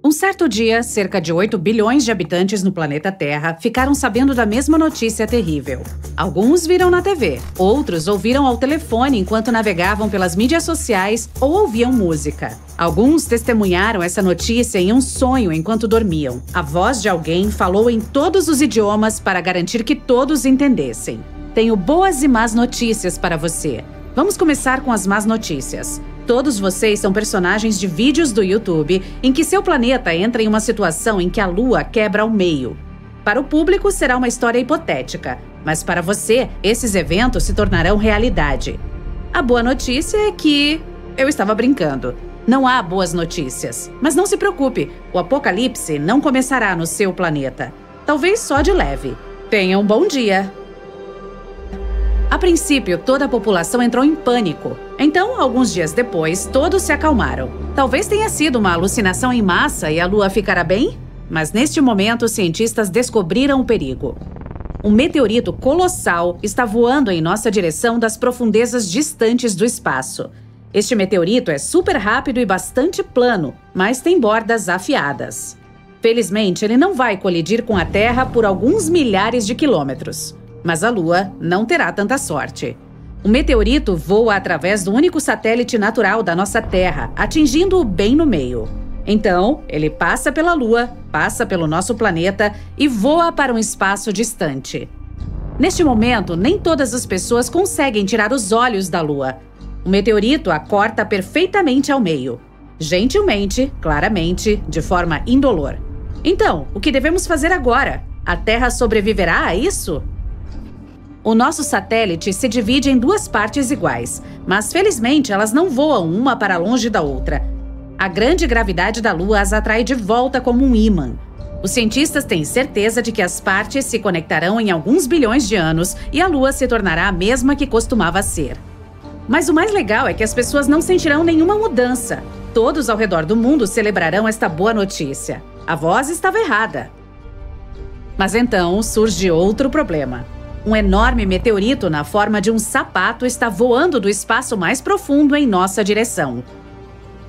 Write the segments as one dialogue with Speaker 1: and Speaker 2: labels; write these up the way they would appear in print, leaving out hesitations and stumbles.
Speaker 1: Um certo dia, cerca de 8 bilhões de habitantes no planeta Terra ficaram sabendo da mesma notícia terrível. Alguns viram na TV, outros ouviram ao telefone enquanto navegavam pelas mídias sociais ou ouviam música. Alguns testemunharam essa notícia em um sonho enquanto dormiam. A voz de alguém falou em todos os idiomas para garantir que todos entendessem. Tenho boas e más notícias para você. Vamos começar com as más notícias. Todos vocês são personagens de vídeos do YouTube em que seu planeta entra em uma situação em que a Lua quebra ao meio. Para o público será uma história hipotética, mas para você, esses eventos se tornarão realidade. A boa notícia é que... eu estava brincando. Não há boas notícias. Mas não se preocupe, o apocalipse não começará no seu planeta. Talvez só de leve. Tenha um bom dia! A princípio, toda a população entrou em pânico. Então, alguns dias depois, todos se acalmaram. Talvez tenha sido uma alucinação em massa e a Lua ficará bem? Mas neste momento, os cientistas descobriram o perigo. Um meteorito colossal está voando em nossa direção das profundezas distantes do espaço. Este meteorito é super rápido e bastante plano, mas tem bordas afiadas. Felizmente, ele não vai colidir com a Terra por alguns milhares de quilômetros. Mas a Lua não terá tanta sorte. O meteorito voa através do único satélite natural da nossa Terra, atingindo-o bem no meio. Então, ele passa pela Lua, passa pelo nosso planeta e voa para um espaço distante. Neste momento, nem todas as pessoas conseguem tirar os olhos da Lua. O meteorito a corta perfeitamente ao meio. Gentilmente, claramente, de forma indolor. Então, o que devemos fazer agora? A Terra sobreviverá a isso? O nosso satélite se divide em duas partes iguais, mas felizmente elas não voam uma para longe da outra. A grande gravidade da Lua as atrai de volta como um ímã. Os cientistas têm certeza de que as partes se conectarão em alguns bilhões de anos e a Lua se tornará a mesma que costumava ser. Mas o mais legal é que as pessoas não sentirão nenhuma mudança. Todos ao redor do mundo celebrarão esta boa notícia. A voz estava errada. Mas então surge outro problema. Um enorme meteorito na forma de um sapato está voando do espaço mais profundo em nossa direção.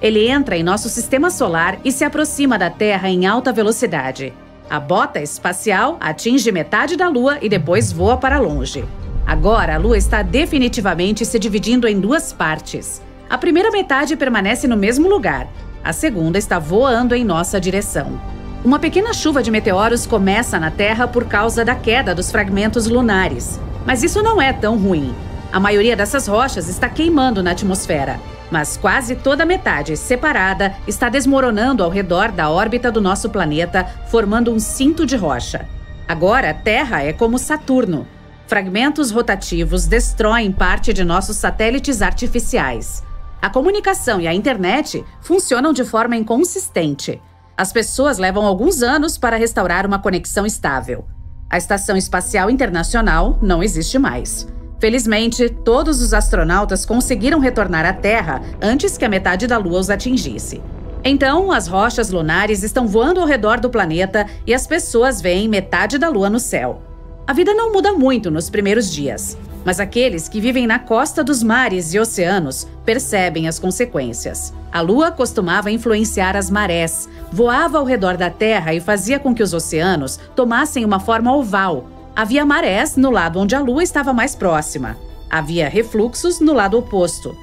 Speaker 1: Ele entra em nosso sistema solar e se aproxima da Terra em alta velocidade. A bota espacial atinge metade da Lua e depois voa para longe. Agora, a Lua está definitivamente se dividindo em duas partes. A primeira metade permanece no mesmo lugar. A segunda está voando em nossa direção. Uma pequena chuva de meteoros começa na Terra por causa da queda dos fragmentos lunares. Mas isso não é tão ruim. A maioria dessas rochas está queimando na atmosfera, mas quase toda a metade separada está desmoronando ao redor da órbita do nosso planeta, formando um cinto de rocha. Agora, a Terra é como Saturno. Fragmentos rotativos destroem parte de nossos satélites artificiais. A comunicação e a internet funcionam de forma inconsistente. As pessoas levam alguns anos para restaurar uma conexão estável. A Estação Espacial Internacional não existe mais. Felizmente, todos os astronautas conseguiram retornar à Terra antes que a metade da Lua os atingisse. Então, as rochas lunares estão voando ao redor do planeta e as pessoas veem metade da Lua no céu. A vida não muda muito nos primeiros dias, mas aqueles que vivem na costa dos mares e oceanos percebem as consequências. A Lua costumava influenciar as marés, voava ao redor da Terra e fazia com que os oceanos tomassem uma forma oval. Havia marés no lado onde a Lua estava mais próxima. Havia refluxos no lado oposto.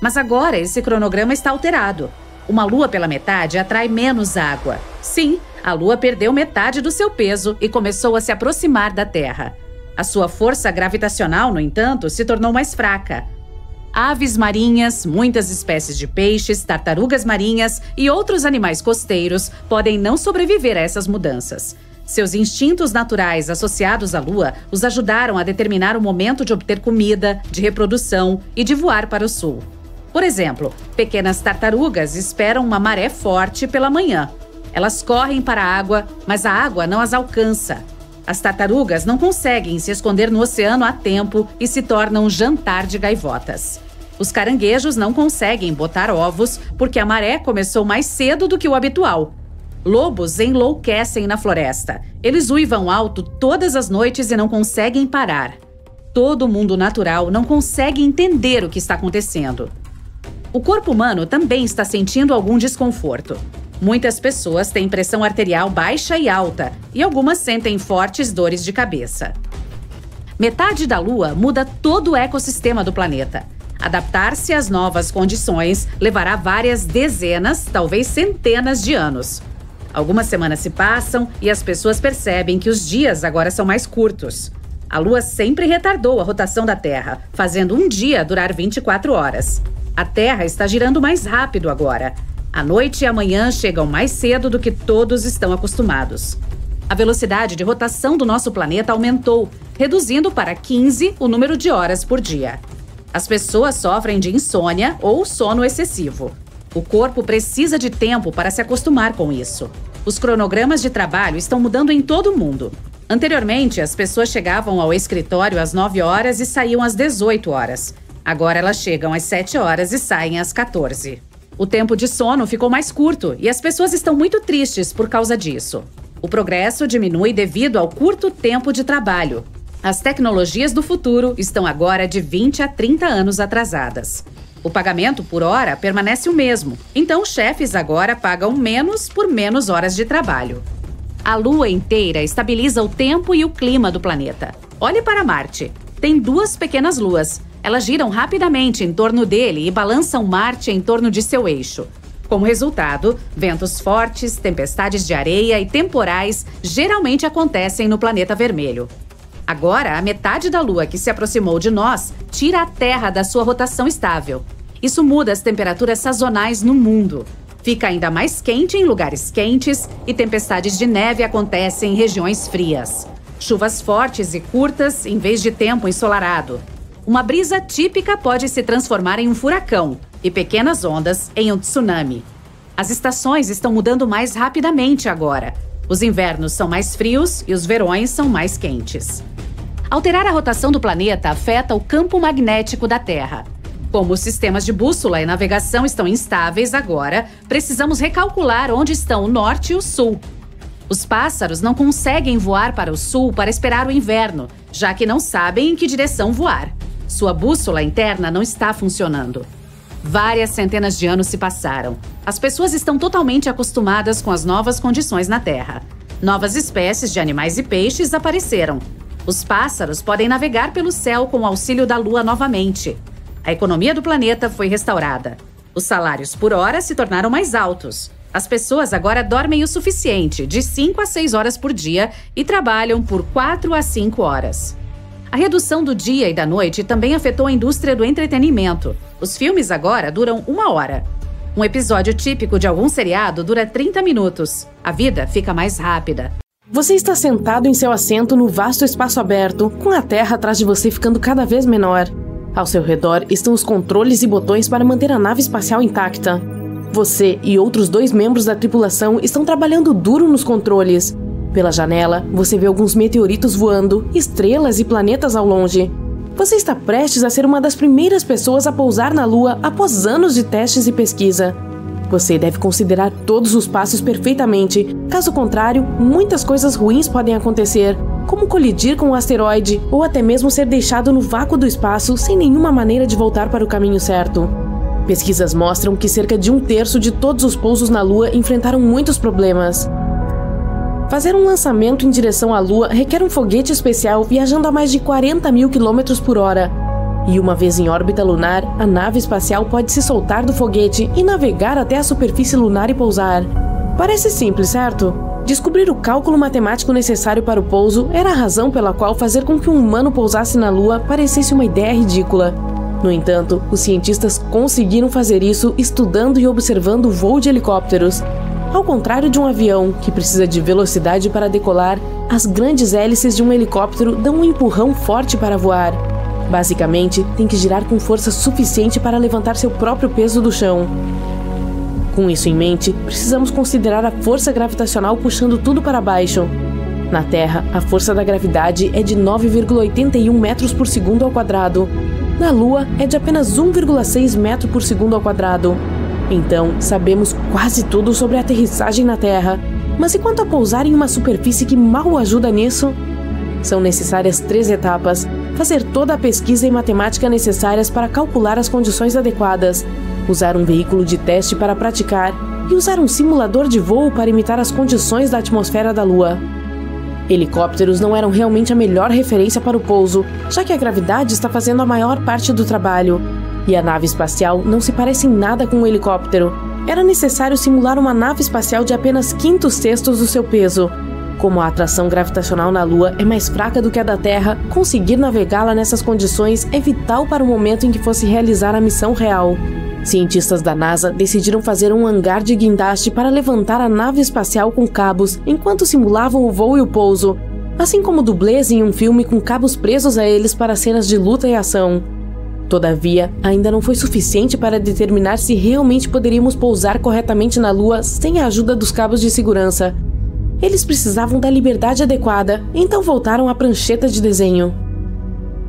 Speaker 1: Mas agora esse cronograma está alterado. Uma Lua pela metade atrai menos água. Sim, a Lua perdeu metade do seu peso e começou a se aproximar da Terra. A sua força gravitacional, no entanto, se tornou mais fraca. Aves marinhas, muitas espécies de peixes, tartarugas marinhas e outros animais costeiros podem não sobreviver a essas mudanças. Seus instintos naturais associados à Lua os ajudaram a determinar o momento de obter comida, de reprodução e de voar para o sul. Por exemplo, pequenas tartarugas esperam uma maré forte pela manhã. Elas correm para a água, mas a água não as alcança. As tartarugas não conseguem se esconder no oceano a tempo e se tornam um jantar de gaivotas. Os caranguejos não conseguem botar ovos porque a maré começou mais cedo do que o habitual. Lobos enlouquecem na floresta. Eles uivam alto todas as noites e não conseguem parar. Todo o mundo natural não consegue entender o que está acontecendo. O corpo humano também está sentindo algum desconforto. Muitas pessoas têm pressão arterial baixa e alta, e algumas sentem fortes dores de cabeça. Metade da Lua muda todo o ecossistema do planeta. Adaptar-se às novas condições levará várias dezenas, talvez centenas de anos. Algumas semanas se passam e as pessoas percebem que os dias agora são mais curtos. A Lua sempre retardou a rotação da Terra, fazendo um dia durar 24 horas. A Terra está girando mais rápido agora. A noite e a manhã chegam mais cedo do que todos estão acostumados. A velocidade de rotação do nosso planeta aumentou, reduzindo para 15 o número de horas por dia. As pessoas sofrem de insônia ou sono excessivo. O corpo precisa de tempo para se acostumar com isso. Os cronogramas de trabalho estão mudando em todo o mundo. Anteriormente, as pessoas chegavam ao escritório às 9 horas e saíam às 18 horas. Agora elas chegam às 7 horas e saem às 14. O tempo de sono ficou mais curto e as pessoas estão muito tristes por causa disso. O progresso diminui devido ao curto tempo de trabalho. As tecnologias do futuro estão agora de 20 a 30 anos atrasadas. O pagamento por hora permanece o mesmo, então os chefes agora pagam menos por menos horas de trabalho. A Lua inteira estabiliza o tempo e o clima do planeta. Olhe para Marte. Tem 2 pequenas luas. Elas giram rapidamente em torno dele e balançam Marte em torno de seu eixo. Como resultado, ventos fortes, tempestades de areia e temporais geralmente acontecem no planeta vermelho. Agora, a metade da Lua que se aproximou de nós tira a Terra da sua rotação estável. Isso muda as temperaturas sazonais no mundo. Fica ainda mais quente em lugares quentes e tempestades de neve acontecem em regiões frias. Chuvas fortes e curtas em vez de tempo ensolarado. Uma brisa típica pode se transformar em um furacão e pequenas ondas em um tsunami. As estações estão mudando mais rapidamente agora. Os invernos são mais frios e os verões são mais quentes. Alterar a rotação do planeta afeta o campo magnético da Terra. Como os sistemas de bússola e navegação estão instáveis agora, precisamos recalcular onde estão o norte e o sul. Os pássaros não conseguem voar para o sul para esperar o inverno, já que não sabem em que direção voar. Sua bússola interna não está funcionando. Várias centenas de anos se passaram. As pessoas estão totalmente acostumadas com as novas condições na Terra. Novas espécies de animais e peixes apareceram. Os pássaros podem navegar pelo céu com o auxílio da Lua novamente. A economia do planeta foi restaurada. Os salários por hora se tornaram mais altos. As pessoas agora dormem o suficiente, de 5 a 6 horas por dia, e trabalham por 4 a 5 horas. A redução do dia e da noite também afetou a indústria do entretenimento. Os filmes agora duram 1 hora. Um episódio típico de algum seriado dura 30 minutos. A vida fica mais rápida.
Speaker 2: Você está sentado em seu assento no vasto espaço aberto, com a Terra atrás de você ficando cada vez menor. Ao seu redor estão os controles e botões para manter a nave espacial intacta. Você e outros 2 membros da tripulação estão trabalhando duro nos controles. Pela janela, você vê alguns meteoritos voando, estrelas e planetas ao longe. Você está prestes a ser uma das primeiras pessoas a pousar na Lua após anos de testes e pesquisa. Você deve considerar todos os passos perfeitamente, caso contrário, muitas coisas ruins podem acontecer, como colidir com um asteroide ou até mesmo ser deixado no vácuo do espaço sem nenhuma maneira de voltar para o caminho certo. Pesquisas mostram que cerca de 1/3 de todos os pousos na Lua enfrentaram muitos problemas. Fazer um lançamento em direção à Lua requer um foguete especial viajando a mais de 40 mil km por hora. E uma vez em órbita lunar, a nave espacial pode se soltar do foguete e navegar até a superfície lunar e pousar. Parece simples, certo? Descobrir o cálculo matemático necessário para o pouso era a razão pela qual fazer com que um humano pousasse na Lua parecesse uma ideia ridícula. No entanto, os cientistas conseguiram fazer isso estudando e observando o voo de helicópteros. Ao contrário de um avião, que precisa de velocidade para decolar, as grandes hélices de um helicóptero dão um empurrão forte para voar. Basicamente, tem que girar com força suficiente para levantar seu próprio peso do chão. Com isso em mente, precisamos considerar a força gravitacional puxando tudo para baixo. Na Terra, a força da gravidade é de 9,81 metros por segundo ao quadrado. Na Lua, é de apenas 1,6 metro por segundo ao quadrado. Então, sabemos quase tudo sobre a aterrissagem na Terra. Mas e quanto a pousar em uma superfície que mal ajuda nisso? São necessárias 3 etapas. Fazer toda a pesquisa e matemática necessárias para calcular as condições adequadas. Usar um veículo de teste para praticar. e usar um simulador de voo para imitar as condições da atmosfera da Lua. Helicópteros não eram realmente a melhor referência para o pouso, já que a gravidade está fazendo a maior parte do trabalho, e a nave espacial não se parece em nada com um helicóptero. Era necessário simular uma nave espacial de apenas 5/6 do seu peso. Como a atração gravitacional na Lua é mais fraca do que a da Terra, conseguir navegá-la nessas condições é vital para o momento em que fosse realizar a missão real. Cientistas da NASA decidiram fazer um hangar de guindaste para levantar a nave espacial com cabos enquanto simulavam o voo e o pouso, assim como dublês em um filme com cabos presos a eles para cenas de luta e ação. Todavia, ainda não foi suficiente para determinar se realmente poderíamos pousar corretamente na Lua sem a ajuda dos cabos de segurança. Eles precisavam da liberdade adequada, então voltaram à prancheta de desenho.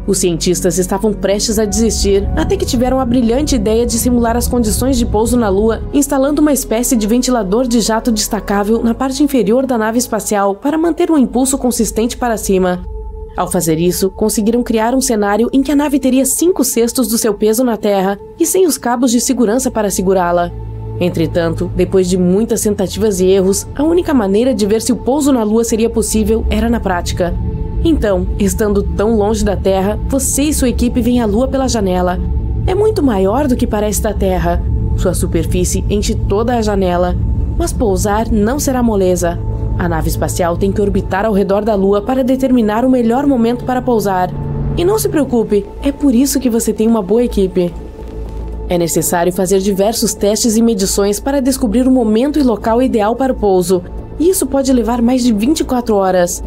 Speaker 2: Os cientistas estavam prestes a desistir, até que tiveram a brilhante ideia de simular as condições de pouso na Lua, instalando uma espécie de ventilador de jato destacável na parte inferior da nave espacial para manter um impulso consistente para cima. Ao fazer isso, conseguiram criar um cenário em que a nave teria 5/6 do seu peso na Terra e sem os cabos de segurança para segurá-la. Entretanto, depois de muitas tentativas e erros, a única maneira de ver se o pouso na Lua seria possível era na prática. Então, estando tão longe da Terra, você e sua equipe veem a Lua pela janela. É muito maior do que parece da Terra. Sua superfície enche toda a janela. Mas pousar não será moleza. A nave espacial tem que orbitar ao redor da Lua para determinar o melhor momento para pousar. E não se preocupe, é por isso que você tem uma boa equipe. É necessário fazer diversos testes e medições para descobrir o momento e local ideal para o pouso, e isso pode levar mais de 24 horas.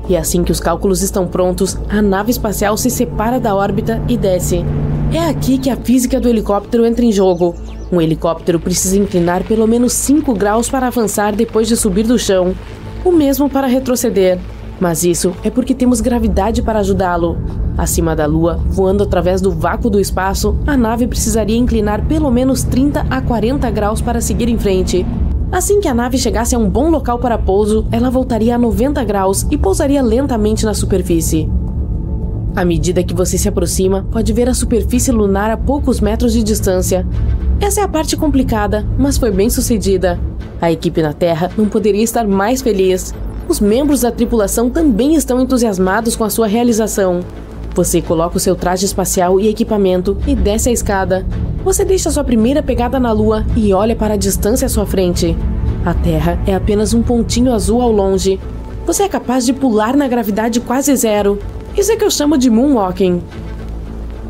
Speaker 2: E assim que os cálculos estão prontos, a nave espacial se separa da órbita e desce. É aqui que a física do helicóptero entra em jogo. Um helicóptero precisa inclinar pelo menos 5 graus para avançar depois de subir do chão, o mesmo para retroceder. Mas isso é porque temos gravidade para ajudá-lo. Acima da Lua, voando através do vácuo do espaço, a nave precisaria inclinar pelo menos 30 a 40 graus para seguir em frente. Assim que a nave chegasse a um bom local para pouso, ela voltaria a 90 graus e pousaria lentamente na superfície. À medida que você se aproxima, pode ver a superfície lunar a poucos metros de distância. Essa é a parte complicada, mas foi bem sucedida. A equipe na Terra não poderia estar mais feliz. Os membros da tripulação também estão entusiasmados com a sua realização. Você coloca o seu traje espacial e equipamento e desce a escada. Você deixa sua primeira pegada na Lua e olha para a distância à sua frente. A Terra é apenas um pontinho azul ao longe. Você é capaz de pular na gravidade quase zero. Isso é que eu chamo de moonwalking.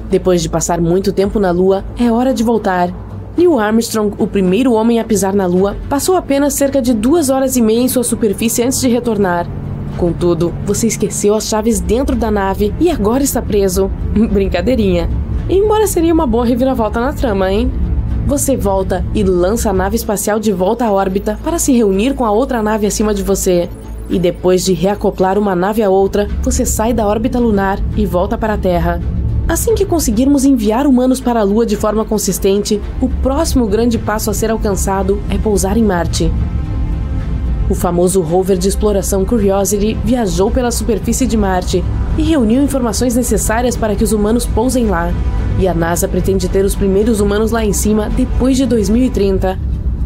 Speaker 2: Depois de passar muito tempo na Lua, é hora de voltar. Neil Armstrong, o primeiro homem a pisar na Lua, passou apenas cerca de 2 horas e meia em sua superfície antes de retornar. Contudo, você esqueceu as chaves dentro da nave e agora está preso. Brincadeirinha. Embora seria uma boa reviravolta na trama, hein? Você volta e lança a nave espacial de volta à órbita para se reunir com a outra nave acima de você. E depois de reacoplar uma nave à outra, você sai da órbita lunar e volta para a Terra. Assim que conseguirmos enviar humanos para a Lua de forma consistente, o próximo grande passo a ser alcançado é pousar em Marte. O famoso rover de exploração Curiosity viajou pela superfície de Marte e reuniu informações necessárias para que os humanos pousem lá. E a NASA pretende ter os primeiros humanos lá em cima depois de 2030.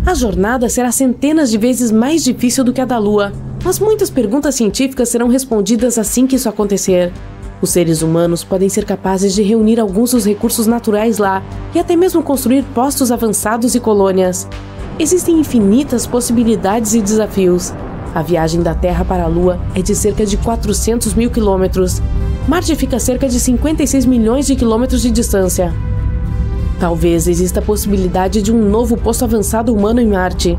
Speaker 2: A jornada será centenas de vezes mais difícil do que a da Lua, mas muitas perguntas científicas serão respondidas assim que isso acontecer. Os seres humanos podem ser capazes de reunir alguns dos recursos naturais lá e até mesmo construir postos avançados e colônias. Existem infinitas possibilidades e desafios. A viagem da Terra para a Lua é de cerca de 400 mil quilômetros. Marte fica a cerca de 56 milhões de quilômetros de distância. Talvez exista a possibilidade de um novo posto avançado humano em Marte,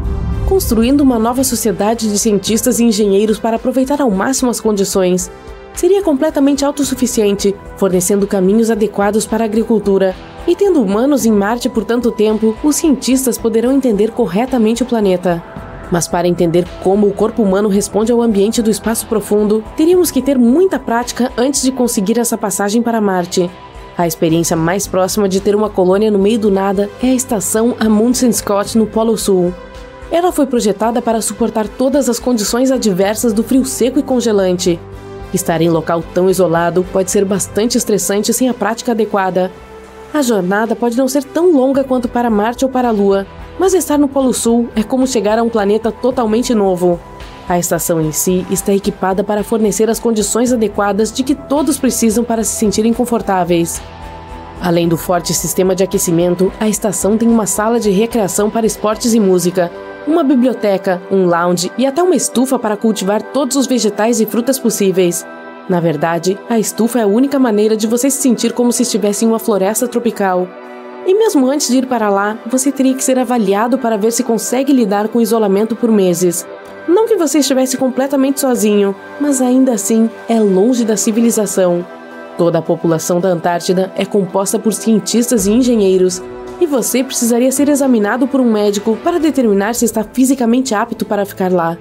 Speaker 2: construindo uma nova sociedade de cientistas e engenheiros para aproveitar ao máximo as condições. Seria completamente autossuficiente, fornecendo caminhos adequados para a agricultura. E tendo humanos em Marte por tanto tempo, os cientistas poderão entender corretamente o planeta. Mas para entender como o corpo humano responde ao ambiente do espaço profundo, teríamos que ter muita prática antes de conseguir essa passagem para Marte. A experiência mais próxima de ter uma colônia no meio do nada é a estação Amundsen Scott no Polo Sul. Ela foi projetada para suportar todas as condições adversas do frio seco e congelante. Estar em local tão isolado pode ser bastante estressante sem a prática adequada. A jornada pode não ser tão longa quanto para Marte ou para a Lua, Mas estar no Polo Sul é como chegar a um planeta totalmente novo. A estação em si está equipada para fornecer as condições adequadas de que todos precisam para se sentirem confortáveis. Além do forte sistema de aquecimento, a estação tem uma sala de recreação para esportes e música, uma biblioteca, um lounge e até uma estufa para cultivar todos os vegetais e frutas possíveis. Na verdade, a estufa é a única maneira de você se sentir como se estivesse em uma floresta tropical. E mesmo antes de ir para lá, você teria que ser avaliado para ver se consegue lidar com o isolamento por meses. Não que você estivesse completamente sozinho, mas ainda assim é longe da civilização. Toda a população da Antártida é composta por cientistas e engenheiros, e você precisaria ser examinado por um médico para determinar se está fisicamente apto para ficar lá.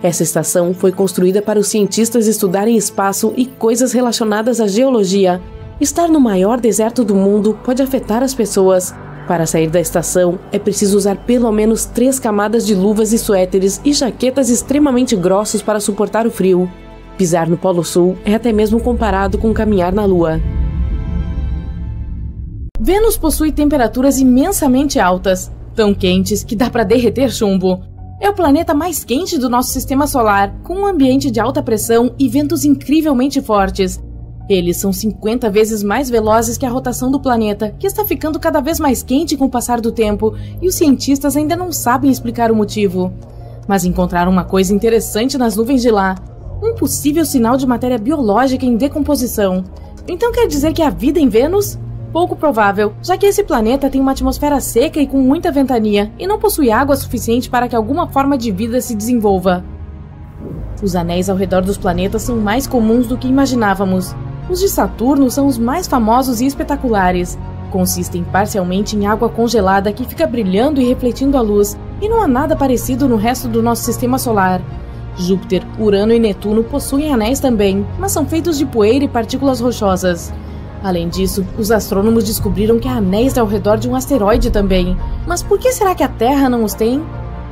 Speaker 2: Essa estação foi construída para os cientistas estudarem espaço e coisas relacionadas à geologia. Estar no maior deserto do mundo pode afetar as pessoas. Para sair da estação, é preciso usar pelo menos 3 camadas de luvas e suéteres e jaquetas extremamente grossos para suportar o frio. Pisar no Polo Sul é até mesmo comparado com caminhar na Lua. Vênus possui temperaturas imensamente altas, tão quentes que dá para derreter chumbo. É o planeta mais quente do nosso sistema solar, com um ambiente de alta pressão e ventos incrivelmente fortes. Eles são 50 vezes mais velozes que a rotação do planeta, que está ficando cada vez mais quente com o passar do tempo, e os cientistas ainda não sabem explicar o motivo. Mas encontraram uma coisa interessante nas nuvens de lá: um possível sinal de matéria biológica em decomposição. Então quer dizer que há vida em Vênus? Pouco provável, já que esse planeta tem uma atmosfera seca e com muita ventania, e não possui água suficiente para que alguma forma de vida se desenvolva. Os anéis ao redor dos planetas são mais comuns do que imaginávamos. Os de Saturno são os mais famosos e espetaculares. Consistem parcialmente em água congelada que fica brilhando e refletindo a luz, e não há nada parecido no resto do nosso sistema solar. Júpiter, Urano e Netuno possuem anéis também, mas são feitos de poeira e partículas rochosas. Além disso, os astrônomos descobriram que há anéis ao redor de um asteroide também. Mas por que será que a Terra não os tem?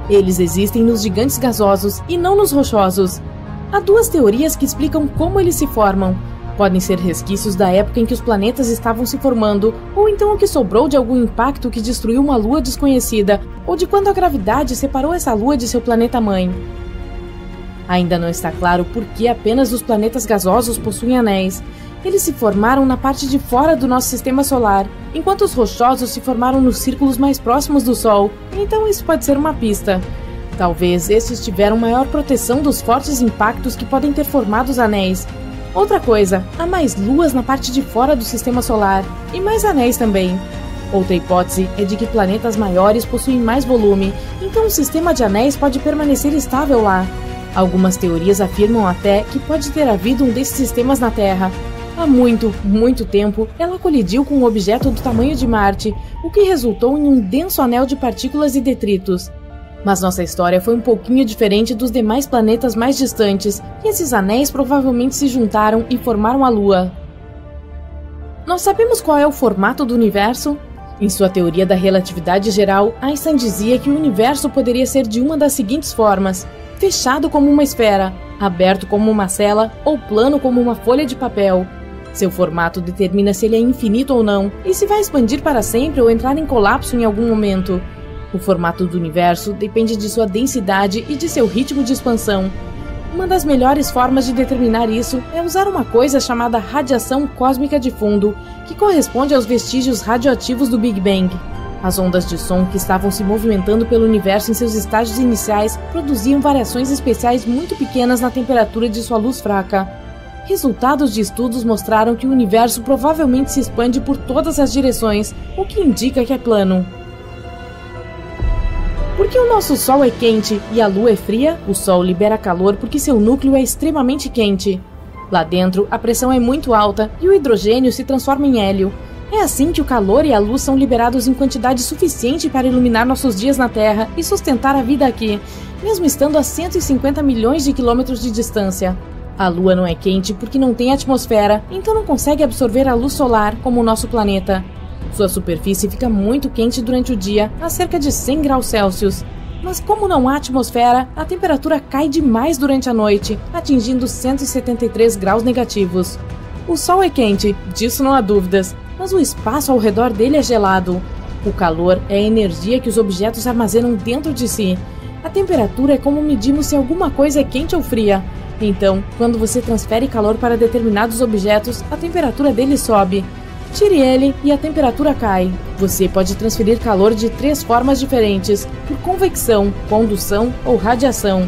Speaker 2: Eles existem nos gigantes gasosos e não nos rochosos. Há 2 teorias que explicam como eles se formam. Podem ser resquícios da época em que os planetas estavam se formando, ou então o que sobrou de algum impacto que destruiu uma lua desconhecida, ou de quando a gravidade separou essa lua de seu planeta-mãe. Ainda não está claro por que apenas os planetas gasosos possuem anéis. Eles se formaram na parte de fora do nosso sistema solar, enquanto os rochosos se formaram nos círculos mais próximos do Sol, então isso pode ser uma pista. Talvez estes tiveram maior proteção dos fortes impactos que podem ter formado os anéis. Outra coisa, há mais luas na parte de fora do sistema solar, e mais anéis também. Outra hipótese é de que planetas maiores possuem mais volume, então o sistema de anéis pode permanecer estável lá. Algumas teorias afirmam até que pode ter havido um desses sistemas na Terra. Há muito, muito tempo, ela colidiu com um objeto do tamanho de Marte, o que resultou em um denso anel de partículas e detritos. Mas nossa história foi um pouquinho diferente dos demais planetas mais distantes, e esses anéis provavelmente se juntaram e formaram a Lua. Nós sabemos qual é o formato do universo? Em sua teoria da relatividade geral, Einstein dizia que o universo poderia ser de uma das seguintes formas: fechado como uma esfera, aberto como uma cela ou plano como uma folha de papel. Seu formato determina se ele é infinito ou não, e se vai expandir para sempre ou entrar em colapso em algum momento. O formato do universo depende de sua densidade e de seu ritmo de expansão. Uma das melhores formas de determinar isso é usar uma coisa chamada radiação cósmica de fundo, que corresponde aos vestígios radioativos do Big Bang. As ondas de som que estavam se movimentando pelo universo em seus estágios iniciais produziam variações especiais muito pequenas na temperatura de sua luz fraca. Resultados de estudos mostraram que o universo provavelmente se expande por todas as direções, o que indica que é plano. Porque o nosso Sol é quente e a Lua é fria, o Sol libera calor porque seu núcleo é extremamente quente. Lá dentro, a pressão é muito alta e o hidrogênio se transforma em hélio. É assim que o calor e a luz são liberados em quantidade suficiente para iluminar nossos dias na Terra e sustentar a vida aqui, mesmo estando a 150 milhões de quilômetros de distância. A Lua não é quente porque não tem atmosfera, então não consegue absorver a luz solar como o nosso planeta. Sua superfície fica muito quente durante o dia, a cerca de 100 graus Celsius. Mas como não há atmosfera, a temperatura cai demais durante a noite, atingindo 173 graus negativos. O Sol é quente, disso não há dúvidas, mas o espaço ao redor dele é gelado. O calor é a energia que os objetos armazenam dentro de si. A temperatura é como medimos se alguma coisa é quente ou fria. Então, quando você transfere calor para determinados objetos, a temperatura deles sobe. Tire ele e a temperatura cai. Você pode transferir calor de 3 formas diferentes: por convecção, condução ou radiação.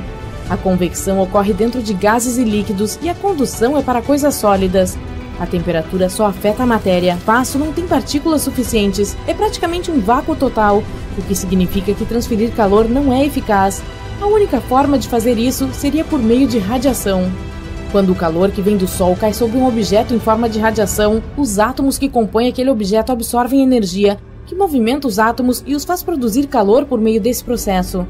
Speaker 2: A convecção ocorre dentro de gases e líquidos e a condução é para coisas sólidas. A temperatura só afeta a matéria. O espaço não tem partículas suficientes, é praticamente um vácuo total, o que significa que transferir calor não é eficaz. A única forma de fazer isso seria por meio de radiação. Quando o calor que vem do Sol cai sobre um objeto em forma de radiação, os átomos que compõem aquele objeto absorvem energia, que movimenta os átomos e os faz produzir calor por meio desse processo.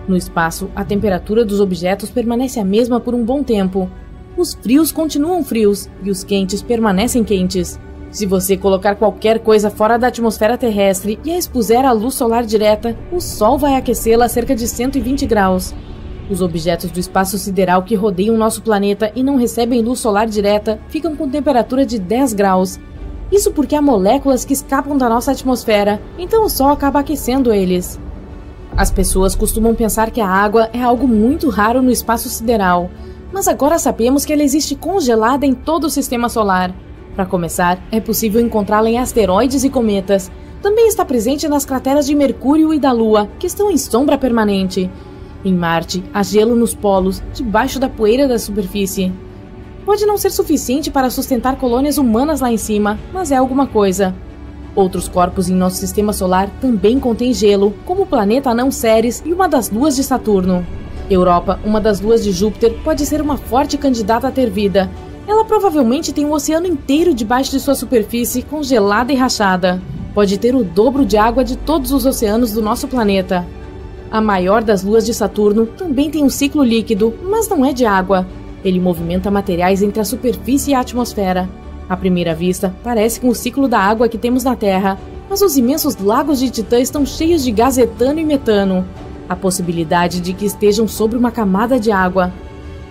Speaker 2: No espaço, a temperatura dos objetos permanece a mesma por um bom tempo. Os frios continuam frios e os quentes permanecem quentes. Se você colocar qualquer coisa fora da atmosfera terrestre e a expuser à luz solar direta, o Sol vai aquecê-la a cerca de 120 graus. Os objetos do espaço sideral que rodeiam nosso planeta e não recebem luz solar direta ficam com temperatura de 10 graus. Isso porque há moléculas que escapam da nossa atmosfera, então o Sol acaba aquecendo eles. As pessoas costumam pensar que a água é algo muito raro no espaço sideral, mas agora sabemos que ela existe congelada em todo o sistema solar. Para começar, é possível encontrá-la em asteroides e cometas. Também está presente nas crateras de Mercúrio e da Lua, que estão em sombra permanente. Em Marte, há gelo nos polos, debaixo da poeira da superfície. Pode não ser suficiente para sustentar colônias humanas lá em cima, mas é alguma coisa. Outros corpos em nosso sistema solar também contêm gelo, como o planeta anão Ceres e uma das luas de Saturno. Europa, uma das luas de Júpiter, pode ser uma forte candidata a ter vida. Ela provavelmente tem um oceano inteiro debaixo de sua superfície, congelada e rachada. Pode ter o dobro de água de todos os oceanos do nosso planeta. A maior das luas de Saturno também tem um ciclo líquido, mas não é de água. Ele movimenta materiais entre a superfície e a atmosfera. À primeira vista, parece com o ciclo da água que temos na Terra, mas os imensos lagos de Titã estão cheios de gás etano e metano. Há possibilidade de que estejam sobre uma camada de água.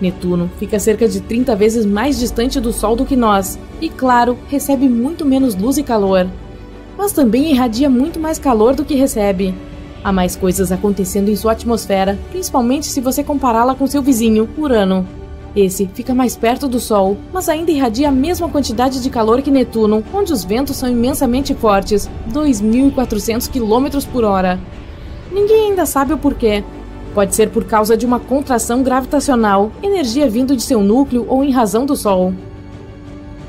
Speaker 2: Netuno fica cerca de 30 vezes mais distante do Sol do que nós, e claro, recebe muito menos luz e calor. Mas também irradia muito mais calor do que recebe. Há mais coisas acontecendo em sua atmosfera, principalmente se você compará-la com seu vizinho, Urano. Esse fica mais perto do Sol, mas ainda irradia a mesma quantidade de calor que Netuno, onde os ventos são imensamente fortes, 2.400 km por hora. Ninguém ainda sabe o porquê. Pode ser por causa de uma contração gravitacional, energia vindo de seu núcleo ou em razão do Sol.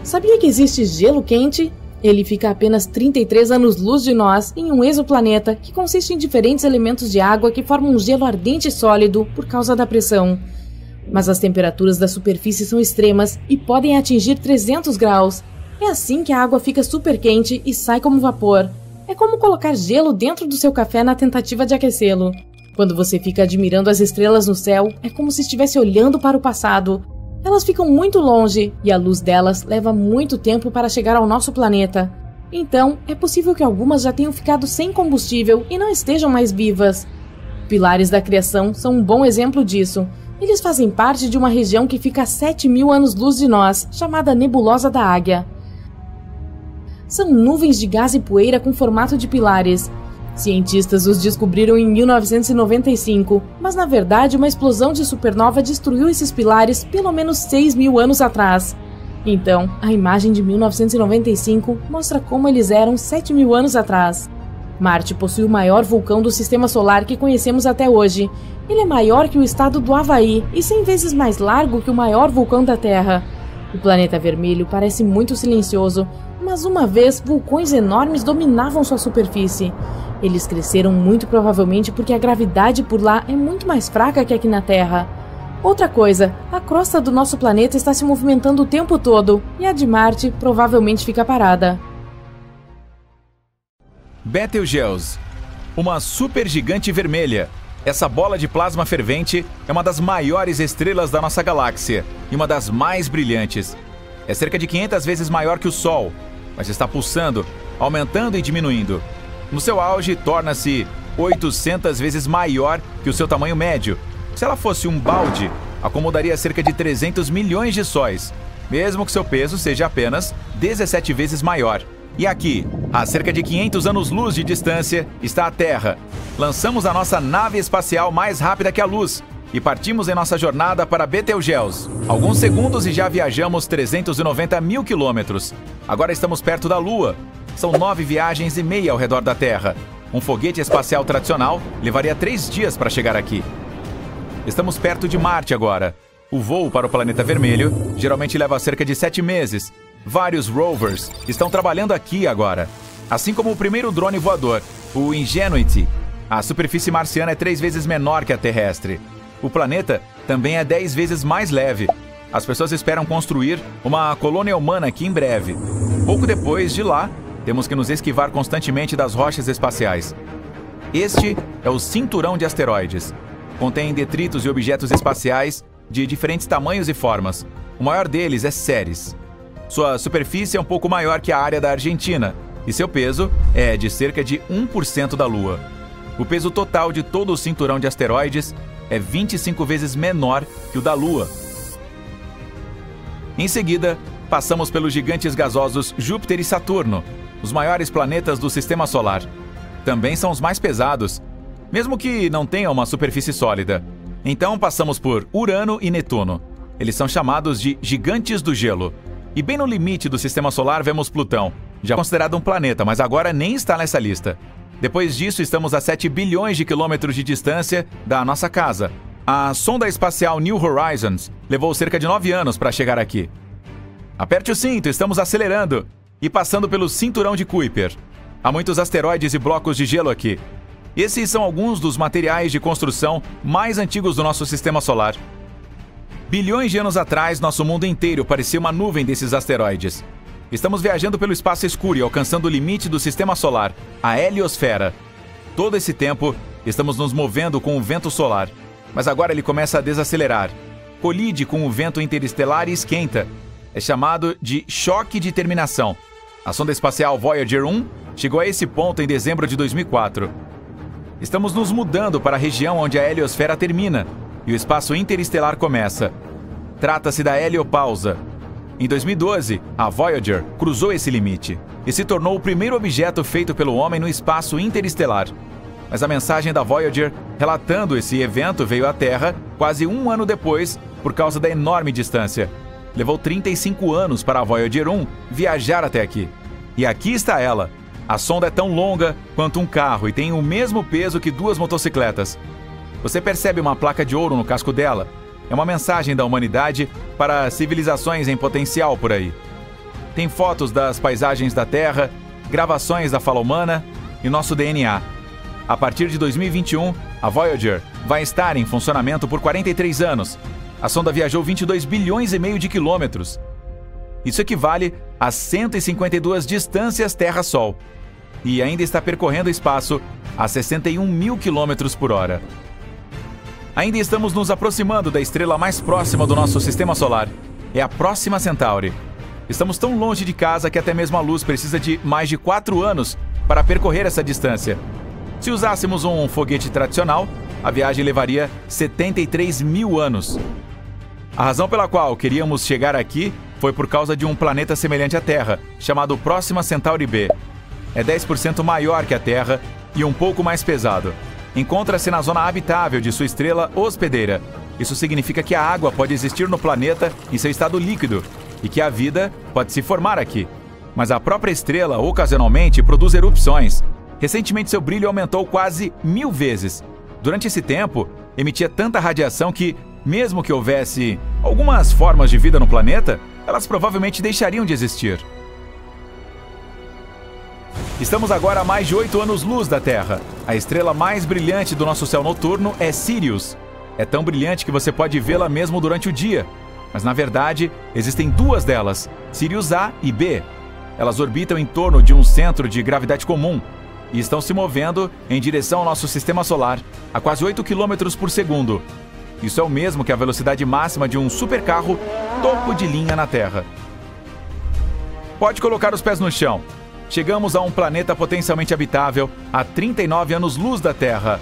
Speaker 2: Sabia que existe gelo quente? Ele fica a apenas 33 anos-luz de nós em um exoplaneta que consiste em diferentes elementos de água que formam um gelo ardente e sólido por causa da pressão. Mas as temperaturas da superfície são extremas e podem atingir 300 graus. É assim que a água fica super quente e sai como vapor. É como colocar gelo dentro do seu café na tentativa de aquecê-lo. Quando você fica admirando as estrelas no céu, é como se estivesse olhando para o passado. Elas ficam muito longe e a luz delas leva muito tempo para chegar ao nosso planeta. Então, é possível que algumas já tenham ficado sem combustível e não estejam mais vivas. Pilares da criação são um bom exemplo disso. Eles fazem parte de uma região que fica a 7.000 anos-luz de nós, chamada Nebulosa da Águia. São nuvens de gás e poeira com formato de pilares. Cientistas os descobriram em 1995, mas na verdade uma explosão de supernova destruiu esses pilares pelo menos 6.000 anos atrás. Então, a imagem de 1995 mostra como eles eram 7.000 anos atrás. Marte possui o maior vulcão do sistema solar que conhecemos até hoje. Ele é maior que o estado do Havaí e 100 vezes mais largo que o maior vulcão da Terra. O planeta vermelho parece muito silencioso, mas uma vez vulcões enormes dominavam sua superfície. Eles cresceram muito provavelmente porque a gravidade por lá é muito mais fraca que aqui na Terra. Outra coisa, a crosta do nosso planeta está se movimentando o tempo todo, e a de Marte provavelmente fica parada.
Speaker 3: Betelgeuse, uma supergigante vermelha. Essa bola de plasma fervente é uma das maiores estrelas da nossa galáxia e uma das mais brilhantes. É cerca de 500 vezes maior que o Sol, mas está pulsando, aumentando e diminuindo. No seu auge, torna-se 800 vezes maior que o seu tamanho médio. Se ela fosse um balde, acomodaria cerca de 300 milhões de sóis, mesmo que seu peso seja apenas 17 vezes maior. E aqui, a cerca de 500 anos-luz de distância, está a Terra. Lançamos a nossa nave espacial mais rápida que a luz e partimos em nossa jornada para Betelgeuse. Alguns segundos e já viajamos 390 mil quilômetros. Agora estamos perto da Lua. São 9 viagens e meia ao redor da Terra. Um foguete espacial tradicional levaria 3 dias para chegar aqui. Estamos perto de Marte agora. O voo para o planeta vermelho geralmente leva cerca de 7 meses. Vários rovers estão trabalhando aqui agora. Assim como o primeiro drone voador, o Ingenuity. A superfície marciana é 3 vezes menor que a terrestre. O planeta também é 10 vezes mais leve. As pessoas esperam construir uma colônia humana aqui em breve. Pouco depois de lá, temos que nos esquivar constantemente das rochas espaciais. Este é o cinturão de asteroides. Contém detritos e objetos espaciais de diferentes tamanhos e formas. O maior deles é Ceres. Sua superfície é um pouco maior que a área da Argentina e seu peso é de cerca de 1% da Lua. O peso total de todo o cinturão de asteroides é 25 vezes menor que o da Lua. Em seguida, passamos pelos gigantes gasosos Júpiter e Saturno, os maiores planetas do Sistema Solar. Também são os mais pesados, mesmo que não tenham uma superfície sólida. Então passamos por Urano e Netuno. Eles são chamados de gigantes do gelo. E bem no limite do Sistema Solar vemos Plutão, já considerado um planeta, mas agora nem está nessa lista. Depois disso, estamos a 7 bilhões de quilômetros de distância da nossa casa. A sonda espacial New Horizons levou cerca de 9 anos para chegar aqui. Aperte o cinto, estamos acelerando e passando pelo cinturão de Kuiper. Há muitos asteroides e blocos de gelo aqui. Esses são alguns dos materiais de construção mais antigos do nosso Sistema Solar. Bilhões de anos atrás, nosso mundo inteiro parecia uma nuvem desses asteroides. Estamos viajando pelo espaço escuro e alcançando o limite do Sistema Solar, a heliosfera. Todo esse tempo, estamos nos movendo com o vento solar, mas agora ele começa a desacelerar. Colide com o vento interestelar e esquenta. É chamado de choque de terminação. A sonda espacial Voyager 1 chegou a esse ponto em dezembro de 2004. Estamos nos mudando para a região onde a heliosfera termina e o espaço interestelar começa. Trata-se da heliopausa. Em 2012, a Voyager cruzou esse limite e se tornou o primeiro objeto feito pelo homem no espaço interestelar. Mas a mensagem da Voyager relatando esse evento veio à Terra quase 1 ano depois por causa da enorme distância. Levou 35 anos para a Voyager 1 viajar até aqui. E aqui está ela. A sonda é tão longa quanto um carro e tem o mesmo peso que 2 motocicletas. Você percebe uma placa de ouro no casco dela? É uma mensagem da humanidade para civilizações em potencial por aí. Tem fotos das paisagens da Terra, gravações da fala humana e nosso DNA. A partir de 2021, a Voyager vai estar em funcionamento por 43 anos. A sonda viajou 22 bilhões e meio de quilômetros. Isso equivale a 152 distâncias Terra-Sol. E ainda está percorrendo o espaço a 61 mil quilômetros por hora. Ainda estamos nos aproximando da estrela mais próxima do nosso Sistema Solar. É a Próxima Centauri. Estamos tão longe de casa que até mesmo a luz precisa de mais de 4 anos para percorrer essa distância. Se usássemos um foguete tradicional, a viagem levaria 73 mil anos. A razão pela qual queríamos chegar aqui foi por causa de um planeta semelhante à Terra, chamado Próxima Centauri b. É 10% maior que a Terra e um pouco mais pesado. Encontra-se na zona habitável de sua estrela hospedeira. Isso significa que a água pode existir no planeta em seu estado líquido e que a vida pode se formar aqui. Mas a própria estrela, ocasionalmente, produz erupções. Recentemente, seu brilho aumentou quase 1000 vezes. Durante esse tempo, emitia tanta radiação que, mesmo que houvesse algumas formas de vida no planeta, elas provavelmente deixariam de existir. Estamos agora a mais de 8 anos-luz da Terra. A estrela mais brilhante do nosso céu noturno é Sirius. É tão brilhante que você pode vê-la mesmo durante o dia. Mas, na verdade, existem 2 delas, Sirius A e B. Elas orbitam em torno de um centro de gravidade comum e estão se movendo em direção ao nosso Sistema Solar a quase 8 km por segundo. Isso é o mesmo que a velocidade máxima de um supercarro topo de linha na Terra. Pode colocar os pés no chão. Chegamos a um planeta potencialmente habitável a 39 anos-luz da Terra.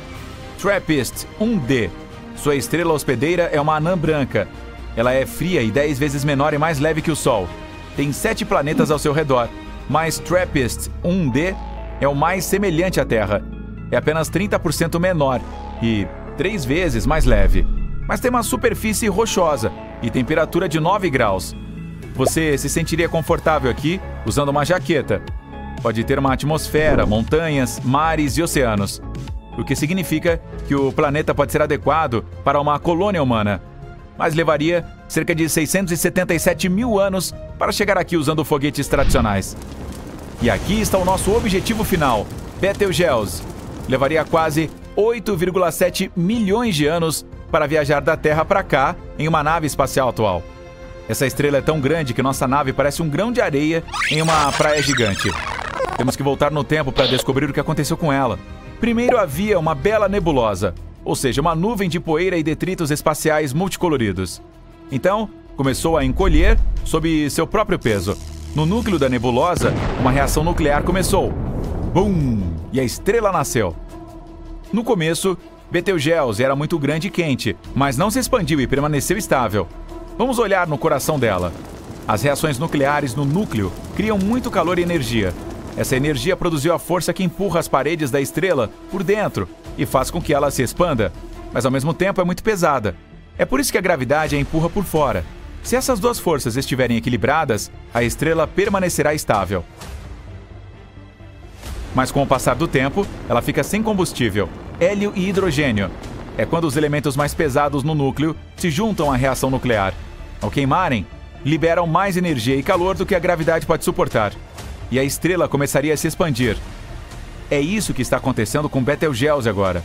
Speaker 3: TRAPPIST-1d. Sua estrela hospedeira é uma anã branca. Ela é fria e 10 vezes menor e mais leve que o Sol. Tem 7 planetas ao seu redor. mas TRAPPIST-1d é o mais semelhante à Terra. É apenas 30% menor e 3 vezes mais leve, mas tem uma superfície rochosa e temperatura de 9 graus. Você se sentiria confortável aqui usando uma jaqueta. Pode ter uma atmosfera, montanhas, mares e oceanos, o que significa que o planeta pode ser adequado para uma colônia humana, mas levaria cerca de 677 mil anos para chegar aqui usando foguetes tradicionais. E aqui está o nosso objetivo final, Betelgeuse. Levaria quase 8,7 milhões de anos para viajar da Terra para cá em uma nave espacial atual. Essa estrela é tão grande que nossa nave parece um grão de areia em uma praia gigante. Temos que voltar no tempo para descobrir o que aconteceu com ela. Primeiro havia uma bela nebulosa, ou seja, uma nuvem de poeira e detritos espaciais multicoloridos. Então, começou a encolher sob seu próprio peso. No núcleo da nebulosa, uma reação nuclear começou. Bum! E a estrela nasceu. No começo, Betelgeuse era muito grande e quente, mas não se expandiu e permaneceu estável. Vamos olhar no coração dela. As reações nucleares no núcleo criam muito calor e energia. Essa energia produziu a força que empurra as paredes da estrela por dentro e faz com que ela se expanda, mas ao mesmo tempo é muito pesada. É por isso que a gravidade a empurra por fora. Se essas duas forças estiverem equilibradas, a estrela permanecerá estável. Mas com o passar do tempo, ela fica sem combustível, hélio e hidrogênio. É quando os elementos mais pesados no núcleo se juntam à reação nuclear. Ao queimarem, liberam mais energia e calor do que a gravidade pode suportar. E a estrela começaria a se expandir. É isso que está acontecendo com Betelgeuse agora.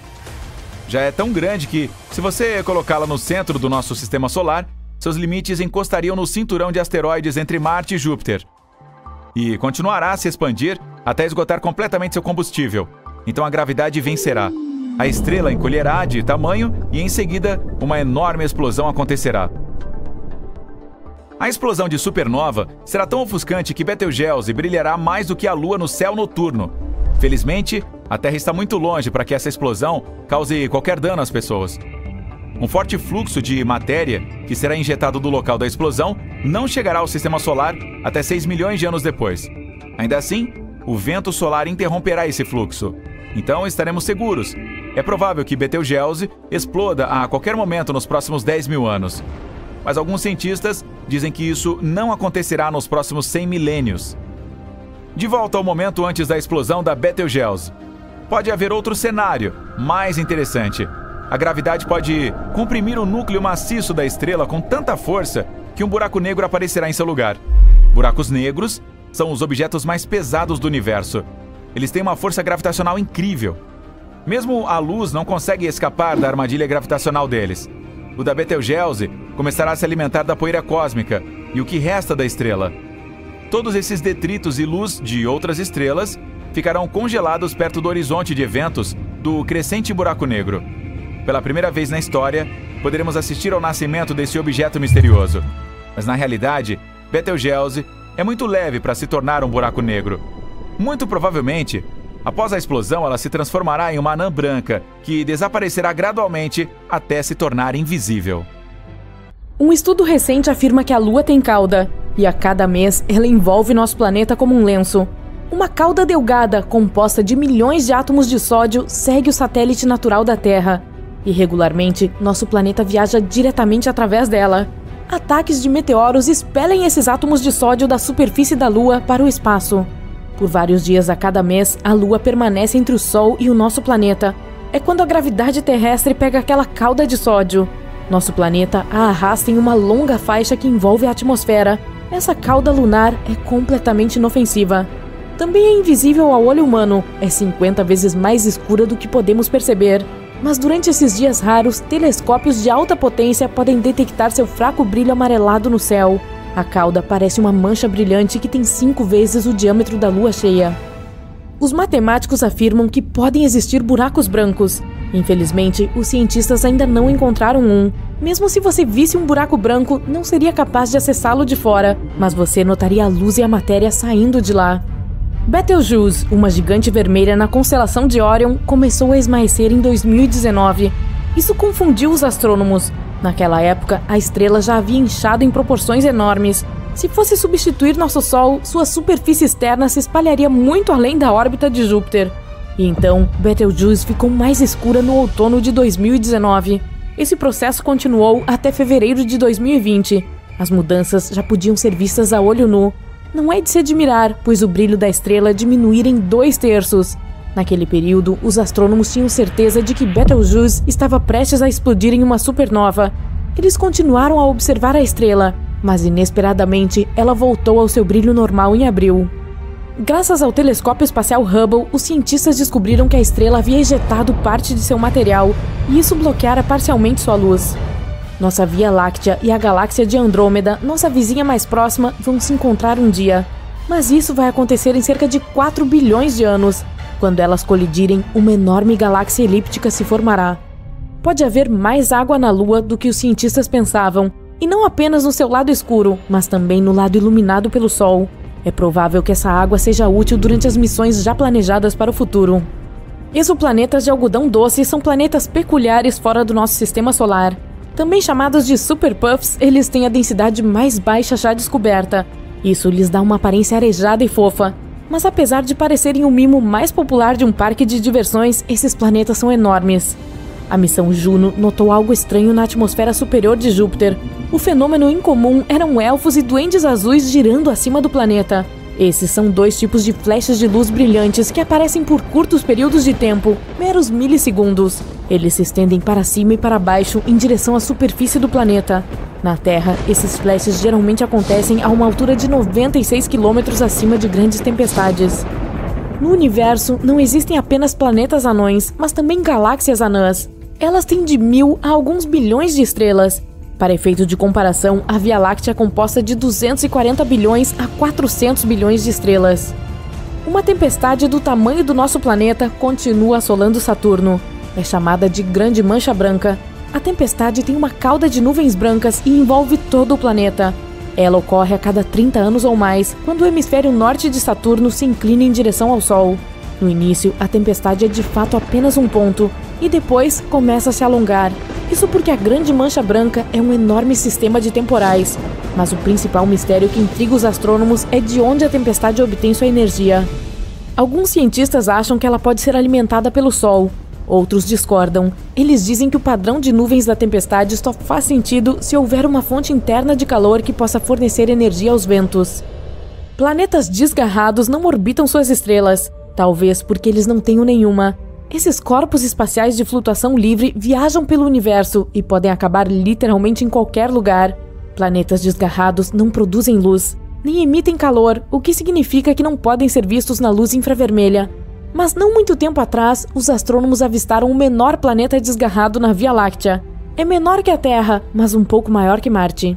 Speaker 3: Já é tão grande que, se você colocá-la no centro do nosso sistema solar, seus limites encostariam no cinturão de asteroides entre Marte e Júpiter. E continuará a se expandir até esgotar completamente seu combustível. Então a gravidade vencerá. A estrela encolherá de tamanho e, em seguida, uma enorme explosão acontecerá. A explosão de supernova será tão ofuscante que Betelgeuse brilhará mais do que a Lua no céu noturno. Felizmente, a Terra está muito longe para que essa explosão cause qualquer dano às pessoas. Um forte fluxo de matéria que será injetado do local da explosão não chegará ao sistema solar até 6 milhões de anos depois. Ainda assim, o vento solar interromperá esse fluxo. Então estaremos seguros. É provável que Betelgeuse exploda a qualquer momento nos próximos 10 mil anos. Mas alguns cientistas dizem que isso não acontecerá nos próximos 100 milênios. De volta ao momento antes da explosão da Betelgeuse. Pode haver outro cenário, mais interessante. A gravidade pode comprimir o núcleo maciço da estrela com tanta força que um buraco negro aparecerá em seu lugar. Buracos negros são os objetos mais pesados do universo. Eles têm uma força gravitacional incrível. Mesmo a luz não consegue escapar da armadilha gravitacional deles. O da Betelgeuse começará a se alimentar da poeira cósmica e o que resta da estrela. Todos esses detritos e luz de outras estrelas ficarão congelados perto do horizonte de eventos do crescente buraco negro. Pela primeira vez na história, poderemos assistir ao nascimento desse objeto misterioso. Mas na realidade, Betelgeuse é muito leve para se tornar um buraco negro. Muito provavelmente, após a explosão, ela se transformará em uma anã branca, que desaparecerá gradualmente até se tornar invisível.
Speaker 2: Um estudo recente afirma que a Lua tem cauda, e a cada mês ela envolve nosso planeta como um lenço. Uma cauda delgada, composta de milhões de átomos de sódio, segue o satélite natural da Terra. E regularmente, nosso planeta viaja diretamente através dela. Ataques de meteoros expelem esses átomos de sódio da superfície da Lua para o espaço. Por vários dias a cada mês, a Lua permanece entre o Sol e o nosso planeta. É quando a gravidade terrestre pega aquela cauda de sódio. Nosso planeta a arrasta em uma longa faixa que envolve a atmosfera. Essa cauda lunar é completamente inofensiva. Também é invisível ao olho humano, é 50 vezes mais escura do que podemos perceber. Mas durante esses dias raros, telescópios de alta potência podem detectar seu fraco brilho amarelado no céu. A cauda parece uma mancha brilhante que tem 5 vezes o diâmetro da lua cheia. Os matemáticos afirmam que podem existir buracos brancos. Infelizmente, os cientistas ainda não encontraram um. Mesmo se você visse um buraco branco, não seria capaz de acessá-lo de fora, mas você notaria a luz e a matéria saindo de lá. Betelgeuse, uma gigante vermelha na constelação de Órion, começou a esmaecer em 2019. Isso confundiu os astrônomos. Naquela época, a estrela já havia inchado em proporções enormes. Se fosse substituir nosso Sol, sua superfície externa se espalharia muito além da órbita de Júpiter. E então, Betelgeuse ficou mais escura no outono de 2019. Esse processo continuou até fevereiro de 2020. As mudanças já podiam ser vistas a olho nu. Não é de se admirar, pois o brilho da estrela diminuíra em 2/3. Naquele período, os astrônomos tinham certeza de que Betelgeuse estava prestes a explodir em uma supernova. Eles continuaram a observar a estrela, mas inesperadamente ela voltou ao seu brilho normal em abril. Graças ao telescópio espacial Hubble, os cientistas descobriram que a estrela havia ejetado parte de seu material e isso bloqueara parcialmente sua luz. Nossa Via Láctea e a galáxia de Andrômeda, nossa vizinha mais próxima, vão se encontrar um dia. Mas isso vai acontecer em cerca de 4 bilhões de anos. Quando elas colidirem, uma enorme galáxia elíptica se formará. Pode haver mais água na Lua do que os cientistas pensavam, e não apenas no seu lado escuro, mas também no lado iluminado pelo Sol. É provável que essa água seja útil durante as missões já planejadas para o futuro. Exoplanetas de algodão doce são planetas peculiares fora do nosso sistema solar. Também chamados de superpuffs, eles têm a densidade mais baixa já descoberta. Isso lhes dá uma aparência arejada e fofa. Mas apesar de parecerem o mimo mais popular de um parque de diversões, esses planetas são enormes. A missão Juno notou algo estranho na atmosfera superior de Júpiter. O fenômeno incomum eram elfos e duendes azuis girando acima do planeta. Esses são 2 tipos de flechas de luz brilhantes que aparecem por curtos períodos de tempo, meros milissegundos. Eles se estendem para cima e para baixo em direção à superfície do planeta. Na Terra, esses flashes geralmente acontecem a uma altura de 96 km acima de grandes tempestades. No universo, não existem apenas planetas anões, mas também galáxias anãs. Elas têm de 1000 a alguns bilhões de estrelas. Para efeito de comparação, a Via Láctea é composta de 240 bilhões a 400 bilhões de estrelas. Uma tempestade do tamanho do nosso planeta continua assolando Saturno. É chamada de Grande Mancha Branca. A tempestade tem uma cauda de nuvens brancas e envolve todo o planeta. Ela ocorre a cada 30 anos ou mais, quando o hemisfério norte de Saturno se inclina em direção ao Sol. No início, a tempestade é de fato apenas um ponto, e depois começa a se alongar. Isso porque a Grande Mancha Branca é um enorme sistema de temporais. Mas o principal mistério que intriga os astrônomos é de onde a tempestade obtém sua energia. Alguns cientistas acham que ela pode ser alimentada pelo Sol. Outros discordam. Eles dizem que o padrão de nuvens da tempestade só faz sentido se houver uma fonte interna de calor que possa fornecer energia aos ventos. Planetas desgarrados não orbitam suas estrelas, talvez porque eles não tenham nenhuma. Esses corpos espaciais de flutuação livre viajam pelo universo e podem acabar literalmente em qualquer lugar. Planetas desgarrados não produzem luz, nem emitem calor, o que significa que não podem ser vistos na luz infravermelha. Mas não muito tempo atrás, os astrônomos avistaram o menor planeta desgarrado na Via Láctea. É menor que a Terra, mas um pouco maior que Marte.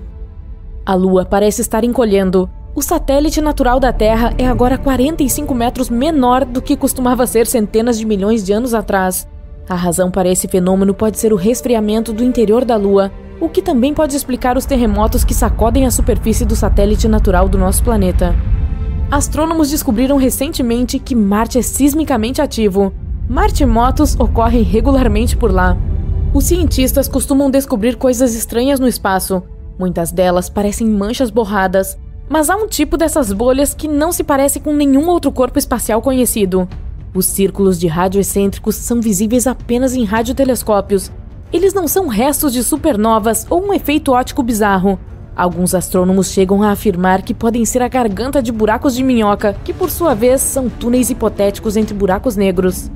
Speaker 2: A Lua parece estar encolhendo. O satélite natural da Terra é agora 45 metros menor do que costumava ser centenas de milhões de anos atrás. A razão para esse fenômeno pode ser o resfriamento do interior da Lua, o que também pode explicar os terremotos que sacodem a superfície do satélite natural do nosso planeta. Astrônomos descobriram recentemente que Marte é sismicamente ativo. Martemotos ocorrem regularmente por lá. Os cientistas costumam descobrir coisas estranhas no espaço. Muitas delas parecem manchas borradas, mas há um tipo dessas bolhas que não se parece com nenhum outro corpo espacial conhecido. Os círculos de rádio excêntricos são visíveis apenas em radiotelescópios. Eles não são restos de supernovas ou um efeito óptico bizarro. Alguns astrônomos chegam a afirmar que podem ser a garganta de buracos de minhoca, que por sua vez são túneis hipotéticos entre buracos negros.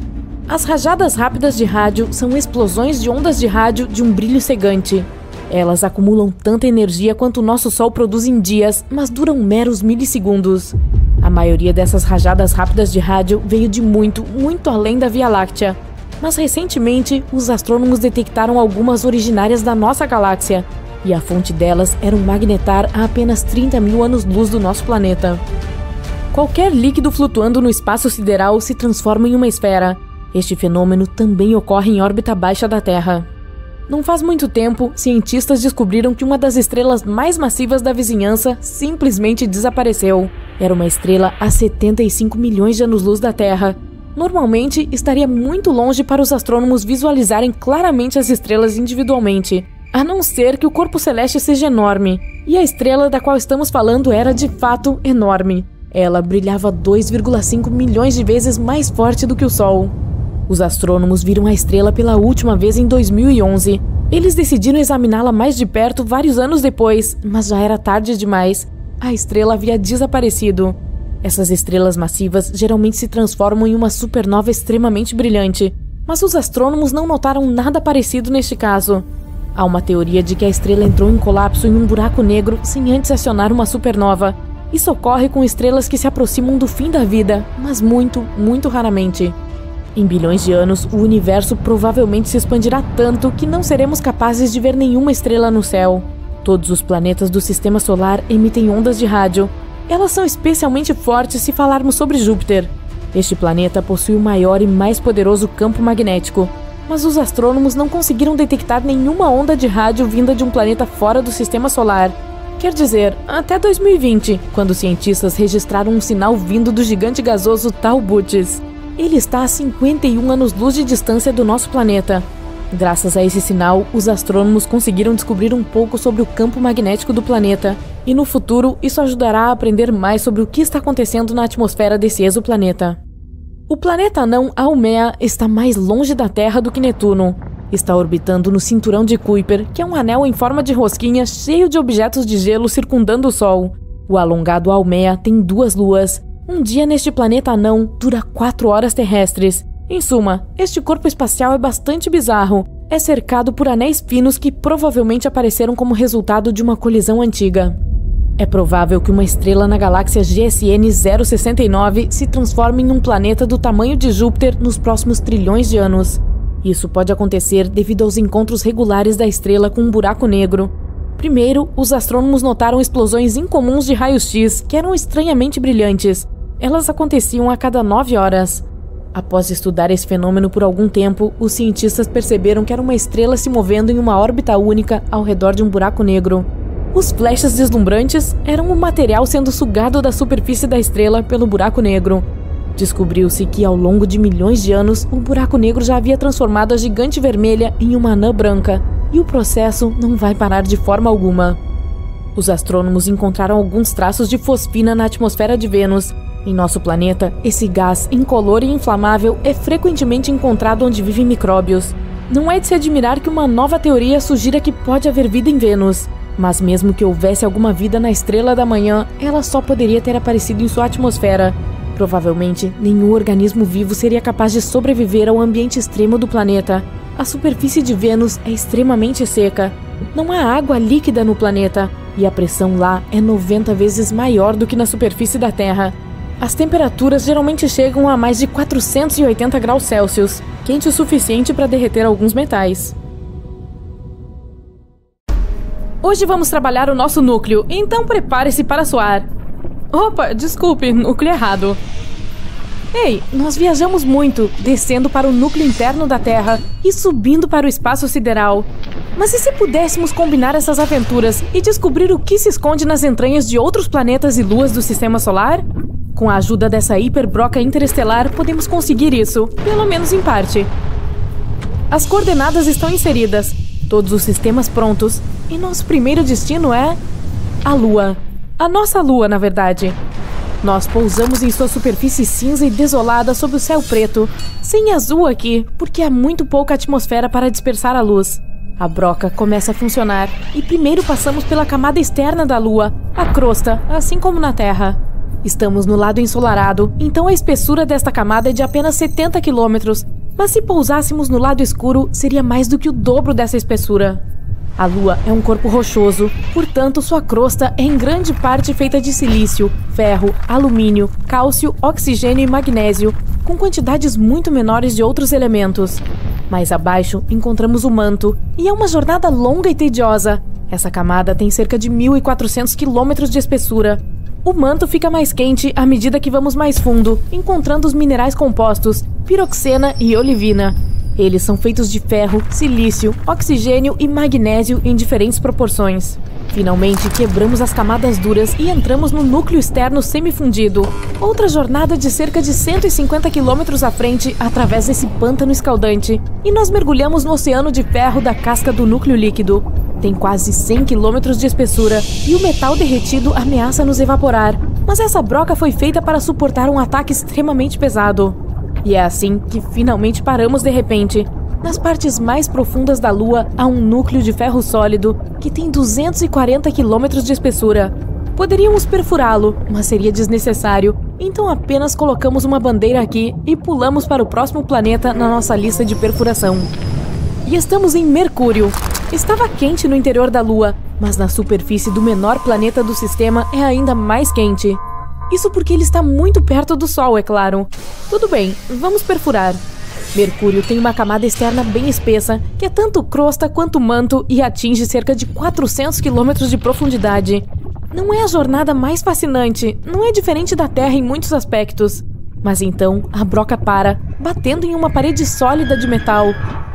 Speaker 2: As rajadas rápidas de rádio são explosões de ondas de rádio de um brilho cegante. Elas acumulam tanta energia quanto o nosso Sol produz em dias, mas duram meros milissegundos. A maioria dessas rajadas rápidas de rádio veio de muito, muito além da Via Láctea. Mas recentemente, os astrônomos detectaram algumas originárias da nossa galáxia. E a fonte delas era um magnetar a apenas 30 mil anos-luz do nosso planeta. Qualquer líquido flutuando no espaço sideral se transforma em uma esfera. Este fenômeno também ocorre em órbita baixa da Terra. Não faz muito tempo, cientistas descobriram que uma das estrelas mais massivas da vizinhança simplesmente desapareceu. Era uma estrela a 75 milhões de anos-luz da Terra. Normalmente, estaria muito longe para os astrônomos visualizarem claramente as estrelas individualmente. A não ser que o corpo celeste seja enorme. E a estrela da qual estamos falando era de fato enorme. Ela brilhava 2,5 milhões de vezes mais forte do que o Sol. Os astrônomos viram a estrela pela última vez em 2011. Eles decidiram examiná-la mais de perto vários anos depois, mas já era tarde demais. A estrela havia desaparecido. Essas estrelas massivas geralmente se transformam em uma supernova extremamente brilhante, mas os astrônomos não notaram nada parecido neste caso. Há uma teoria de que a estrela entrou em colapso em um buraco negro sem antes acionar uma supernova. Isso ocorre com estrelas que se aproximam do fim da vida, mas muito, muito raramente. Em bilhões de anos, o universo provavelmente se expandirá tanto que não seremos capazes de ver nenhuma estrela no céu. Todos os planetas do Sistema Solar emitem ondas de rádio. Elas são especialmente fortes se falarmos sobre Júpiter. Este planeta possui o maior e mais poderoso campo magnético, mas os astrônomos não conseguiram detectar nenhuma onda de rádio vinda de um planeta fora do Sistema Solar. Quer dizer, até 2020, quando cientistas registraram um sinal vindo do gigante gasoso Tau Bootes. Ele está a 51 anos-luz de distância do nosso planeta. Graças a esse sinal, os astrônomos conseguiram descobrir um pouco sobre o campo magnético do planeta, e no futuro isso ajudará a aprender mais sobre o que está acontecendo na atmosfera desse exoplaneta. O planeta anão Haumea está mais longe da Terra do que Netuno. Está orbitando no cinturão de Kuiper, que é um anel em forma de rosquinha cheio de objetos de gelo circundando o Sol. O alongado Haumea tem 2 luas. Um dia neste planeta anão dura 4 horas terrestres. Em suma, este corpo espacial é bastante bizarro. É cercado por anéis finos que provavelmente apareceram como resultado de uma colisão antiga. É provável que uma estrela na galáxia GSN 069 se transforme em um planeta do tamanho de Júpiter nos próximos trilhões de anos. Isso pode acontecer devido aos encontros regulares da estrela com um buraco negro. Primeiro, os astrônomos notaram explosões incomuns de raios-x que eram estranhamente brilhantes. Elas aconteciam a cada 9 horas. Após estudar esse fenômeno por algum tempo, os cientistas perceberam que era uma estrela se movendo em uma órbita única ao redor de um buraco negro. Os flashes deslumbrantes eram o material sendo sugado da superfície da estrela pelo buraco negro. Descobriu-se que, ao longo de milhões de anos, o buraco negro já havia transformado a gigante vermelha em uma anã branca, e o processo não vai parar de forma alguma. Os astrônomos encontraram alguns traços de fosfina na atmosfera de Vênus. Em nosso planeta, esse gás incolor e inflamável é frequentemente encontrado onde vivem micróbios. Não é de se admirar que uma nova teoria sugira que pode haver vida em Vênus. Mas mesmo que houvesse alguma vida na estrela da manhã, ela só poderia ter aparecido em sua atmosfera. Provavelmente, nenhum organismo vivo seria capaz de sobreviver ao ambiente extremo do planeta. A superfície de Vênus é extremamente seca. Não há água líquida no planeta, e a pressão lá é 90 vezes maior do que na superfície da Terra. As temperaturas geralmente chegam a mais de 480 graus Celsius, quente o suficiente para derreter alguns metais. Hoje vamos trabalhar o nosso núcleo, então prepare-se para suar. Opa, desculpe, núcleo errado. Ei, nós viajamos muito, descendo para o núcleo interno da Terra e subindo para o espaço sideral. Mas e se pudéssemos combinar essas aventuras e descobrir o que se esconde nas entranhas de outros planetas e luas do Sistema Solar? Com a ajuda dessa hiperbroca interestelar, podemos conseguir isso, pelo menos em parte. As coordenadas estão inseridas, todos os sistemas prontos, e nosso primeiro destino é a Lua. A nossa Lua, na verdade. Nós pousamos em sua superfície cinza e desolada sob o céu preto, sem azul aqui, porque há muito pouca atmosfera para dispersar a luz. A broca começa a funcionar, e primeiro passamos pela camada externa da Lua, a crosta, assim como na Terra. Estamos no lado ensolarado, então a espessura desta camada é de apenas 70 km, mas se pousássemos no lado escuro, seria mais do que o dobro dessa espessura. A Lua é um corpo rochoso, portanto sua crosta é em grande parte feita de silício, ferro, alumínio, cálcio, oxigênio e magnésio, com quantidades muito menores de outros elementos. Mais abaixo encontramos o manto, e é uma jornada longa e tediosa. Essa camada tem cerca de 1.400 km de espessura. O manto fica mais quente à medida que vamos mais fundo, encontrando os minerais compostos, piroxena e olivina. Eles são feitos de ferro, silício, oxigênio e magnésio em diferentes proporções. Finalmente, quebramos as camadas duras e entramos no núcleo externo semifundido. Outra jornada de cerca de 150 quilômetros à frente através desse pântano escaldante. E nós mergulhamos no oceano de ferro da casca do núcleo líquido. Tem quase 100 quilômetros de espessura e o metal derretido ameaça nos evaporar. Mas essa broca foi feita para suportar um ataque extremamente pesado. E é assim que finalmente paramos de repente. Nas partes mais profundas da Lua há um núcleo de ferro sólido que tem 240 quilômetros de espessura. Poderíamos perfurá-lo, mas seria desnecessário, então apenas colocamos uma bandeira aqui e pulamos para o próximo planeta na nossa lista de perfuração. E estamos em Mercúrio. Estava quente no interior da Lua, mas na superfície do menor planeta do sistema é ainda mais quente. Isso porque ele está muito perto do Sol, é claro. Tudo bem, vamos perfurar. Mercúrio tem uma camada externa bem espessa, que é tanto crosta quanto manto e atinge cerca de 400 quilômetros de profundidade. Não é a jornada mais fascinante, não é diferente da Terra em muitos aspectos. Mas então, a broca para, batendo em uma parede sólida de metal.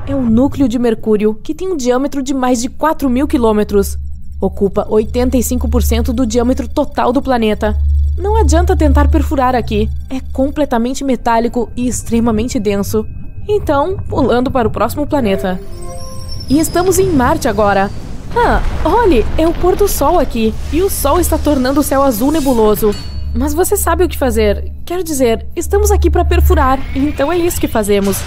Speaker 2: É o núcleo de Mercúrio, que tem um diâmetro de mais de 4.000 quilômetros. Ocupa 85% do diâmetro total do planeta. Não adianta tentar perfurar aqui, é completamente metálico e extremamente denso. Então, pulando para o próximo planeta. E estamos em Marte agora. Olhe, é o pôr do sol aqui, e o sol está tornando o céu azul nebuloso. Mas você sabe o que fazer. Quero dizer, estamos aqui para perfurar, então é isso que fazemos.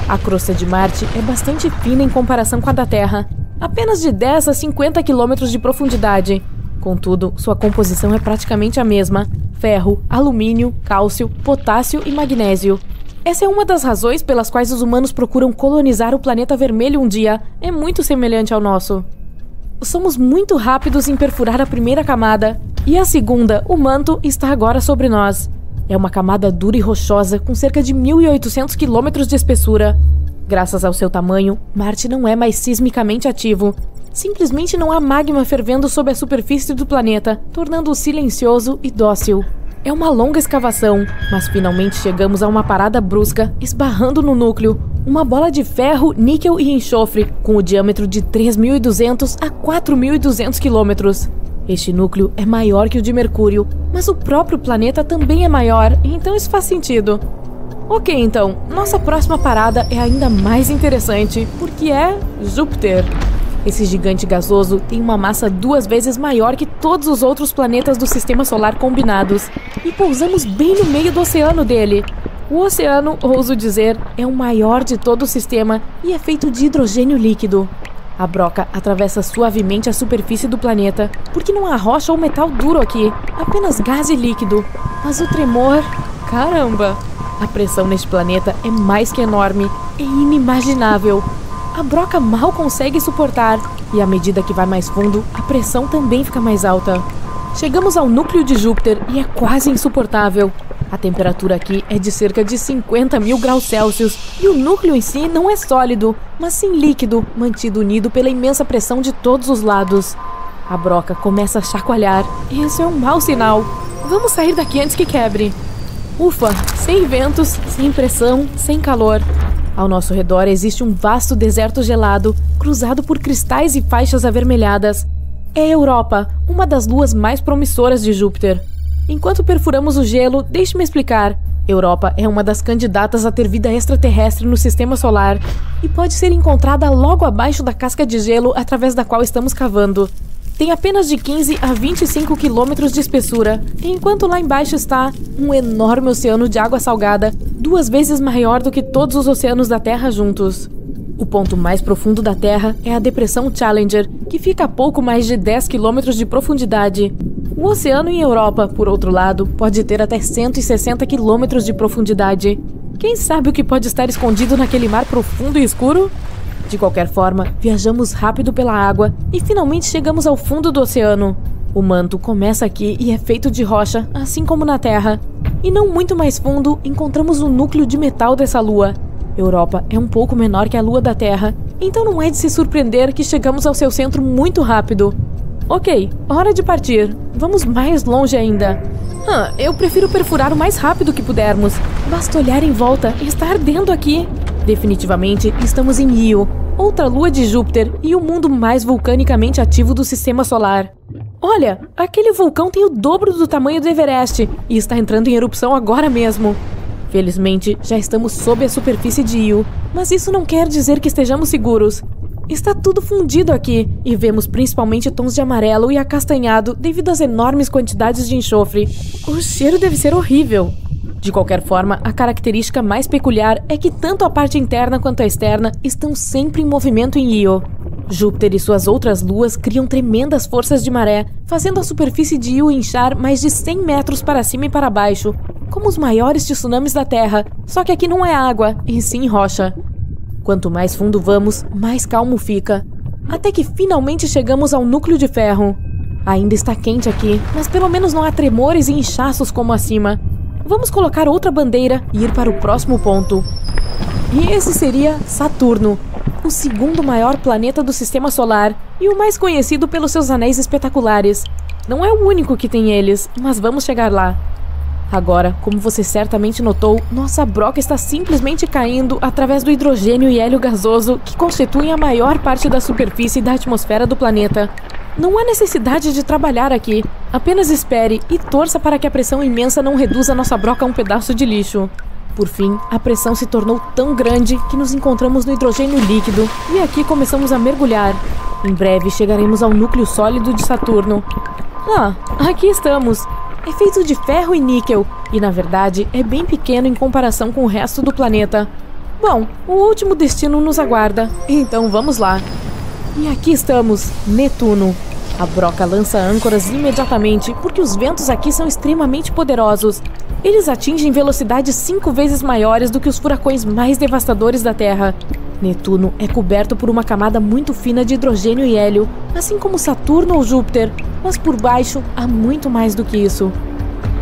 Speaker 2: A crosta de Marte é bastante fina em comparação com a da Terra. Apenas de 10 a 50 quilômetros de profundidade. Contudo, sua composição é praticamente a mesma. Ferro, alumínio, cálcio, potássio e magnésio. Essa é uma das razões pelas quais os humanos procuram colonizar o planeta vermelho um dia. É muito semelhante ao nosso. Somos muito rápidos em perfurar a primeira camada. E a segunda, o manto, está agora sobre nós. É uma camada dura e rochosa com cerca de 1.800 quilômetros de espessura. Graças ao seu tamanho, Marte não é mais sismicamente ativo. Simplesmente não há magma fervendo sob a superfície do planeta, tornando-o silencioso e dócil. É uma longa escavação, mas finalmente chegamos a uma parada brusca, esbarrando no núcleo, uma bola de ferro, níquel e enxofre, com o diâmetro de 3.200 a 4.200 quilômetros. Este núcleo é maior que o de Mercúrio, mas o próprio planeta também é maior, então isso faz sentido. Ok, então, nossa próxima parada é ainda mais interessante, porque é Júpiter. Esse gigante gasoso tem uma massa 2 vezes maior que todos os outros planetas do Sistema Solar combinados. E pousamos bem no meio do oceano dele. O oceano, ouso dizer, é o maior de todo o sistema e é feito de hidrogênio líquido. A broca atravessa suavemente a superfície do planeta, porque não há rocha ou metal duro aqui, apenas gás e líquido. Mas o tremor... Caramba! A pressão neste planeta é mais que enorme, é inimaginável. A broca mal consegue suportar, e à medida que vai mais fundo, a pressão também fica mais alta. Chegamos ao núcleo de Júpiter e é quase insuportável. A temperatura aqui é de cerca de 50.000 graus Celsius, e o núcleo em si não é sólido, mas sim líquido, mantido unido pela imensa pressão de todos os lados. A broca começa a chacoalhar, e isso é um mau sinal. Vamos sair daqui antes que quebre. Ufa, sem ventos, sem pressão, sem calor. Ao nosso redor existe um vasto deserto gelado, cruzado por cristais e faixas avermelhadas. É a Europa, uma das luas mais promissoras de Júpiter. Enquanto perfuramos o gelo, deixe-me explicar. Europa é uma das candidatas a ter vida extraterrestre no Sistema Solar e pode ser encontrada logo abaixo da casca de gelo através da qual estamos cavando. Tem apenas de 15 a 25 quilômetros de espessura, enquanto lá embaixo está um enorme oceano de água salgada, 2 vezes maior do que todos os oceanos da Terra juntos. O ponto mais profundo da Terra é a Depressão Challenger, que fica a pouco mais de 10 quilômetros de profundidade. O oceano em Europa, por outro lado, pode ter até 160 quilômetros de profundidade. Quem sabe o que pode estar escondido naquele mar profundo e escuro? De qualquer forma, viajamos rápido pela água e finalmente chegamos ao fundo do oceano. O manto começa aqui e é feito de rocha, assim como na Terra. E não muito mais fundo, encontramos o núcleo de metal dessa lua. Europa é um pouco menor que a lua da Terra, então não é de se surpreender que chegamos ao seu centro muito rápido. Ok, hora de partir. Vamos mais longe ainda. Eu prefiro perfurar o mais rápido que pudermos. Basta olhar em volta e está ardendo aqui. Definitivamente estamos em Io, outra lua de Júpiter e o mundo mais vulcanicamente ativo do Sistema Solar. Olha, aquele vulcão tem o dobro do tamanho do Everest e está entrando em erupção agora mesmo. Felizmente, já estamos sob a superfície de Io, mas isso não quer dizer que estejamos seguros. Está tudo fundido aqui e vemos principalmente tons de amarelo e acastanhado devido às enormes quantidades de enxofre. O cheiro deve ser horrível. De qualquer forma, a característica mais peculiar é que tanto a parte interna quanto a externa estão sempre em movimento em Io. Júpiter e suas outras luas criam tremendas forças de maré, fazendo a superfície de Io inchar mais de 100 metros para cima e para baixo, como os maiores tsunamis da Terra, só que aqui não é água, e sim rocha. Quanto mais fundo vamos, mais calmo fica. Até que finalmente chegamos ao núcleo de ferro. Ainda está quente aqui, mas pelo menos não há tremores e inchaços como acima. Vamos colocar outra bandeira e ir para o próximo ponto. E esse seria Saturno, o segundo maior planeta do Sistema Solar e o mais conhecido pelos seus anéis espetaculares. Não é o único que tem eles, mas vamos chegar lá. Agora, como você certamente notou, nossa broca está simplesmente caindo através do hidrogênio e hélio gasoso que constituem a maior parte da superfície da atmosfera do planeta. Não há necessidade de trabalhar aqui. Apenas espere e torça para que a pressão imensa não reduza nossa broca a um pedaço de lixo. Por fim, a pressão se tornou tão grande que nos encontramos no hidrogênio líquido e aqui começamos a mergulhar. Em breve chegaremos ao núcleo sólido de Saturno. Ah, aqui estamos! É feito de ferro e níquel, e na verdade é bem pequeno em comparação com o resto do planeta. Bom, o último destino nos aguarda, então vamos lá. E aqui estamos, Netuno. A broca lança âncoras imediatamente, porque os ventos aqui são extremamente poderosos. Eles atingem velocidades 5 vezes maiores do que os furacões mais devastadores da Terra. Netuno é coberto por uma camada muito fina de hidrogênio e hélio, assim como Saturno ou Júpiter, mas por baixo há muito mais do que isso.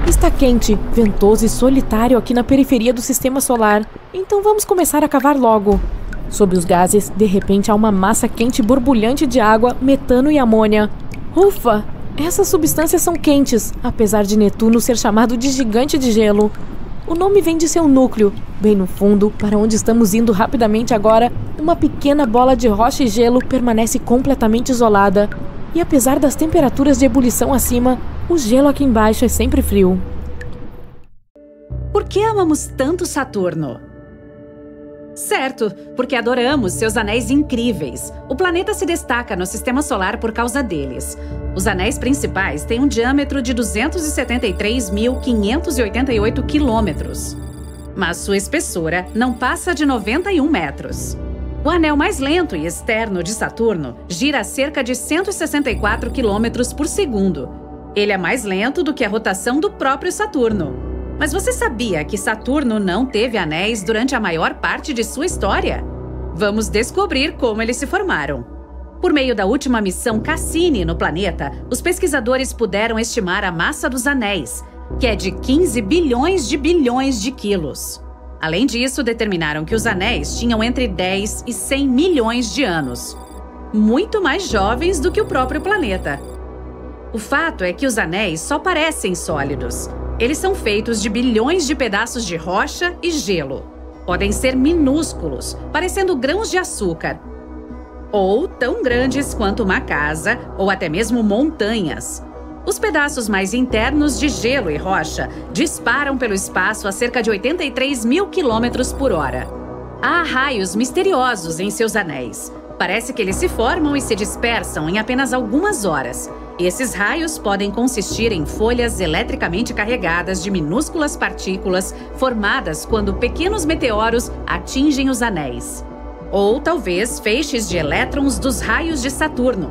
Speaker 2: Está quente, ventoso e solitário aqui na periferia do Sistema Solar, então vamos começar a cavar logo. Sob os gases, de repente há uma massa quente borbulhante de água, metano e amônia. Ufa! Essas substâncias são quentes, apesar de Netuno ser chamado de gigante de gelo. O nome vem de seu núcleo. Bem no fundo, para onde estamos indo rapidamente agora, uma pequena bola de rocha e gelo permanece completamente isolada. E apesar das temperaturas de ebulição acima, o gelo aqui embaixo é sempre frio.
Speaker 1: Por que amamos tanto Saturno? Certo, porque adoramos seus anéis incríveis. O planeta se destaca no Sistema Solar por causa deles. Os anéis principais têm um diâmetro de 273.588 quilômetros. Mas sua espessura não passa de 91 metros. O anel mais lento e externo de Saturno gira a cerca de 164 quilômetros por segundo. Ele é mais lento do que a rotação do próprio Saturno. Mas você sabia que Saturno não teve anéis durante a maior parte de sua história? Vamos descobrir como eles se formaram. Por meio da última missão Cassini no planeta, os pesquisadores puderam estimar a massa dos anéis, que é de 15 bilhões de quilos. Além disso, determinaram que os anéis tinham entre 10 e 100 milhões de anos. Muito mais jovens do que o próprio planeta. O fato é que os anéis só parecem sólidos. Eles são feitos de bilhões de pedaços de rocha e gelo. Podem ser minúsculos, parecendo grãos de açúcar, ou tão grandes quanto uma casa, ou até mesmo montanhas. Os pedaços mais internos de gelo e rocha disparam pelo espaço a cerca de 83 mil quilômetros por hora. Há raios misteriosos em seus anéis. Parece que eles se formam e se dispersam em apenas algumas horas. Esses raios podem consistir em folhas eletricamente carregadas de minúsculas partículas formadas quando pequenos meteoros atingem os anéis. Ou talvez feixes de elétrons dos raios de Saturno.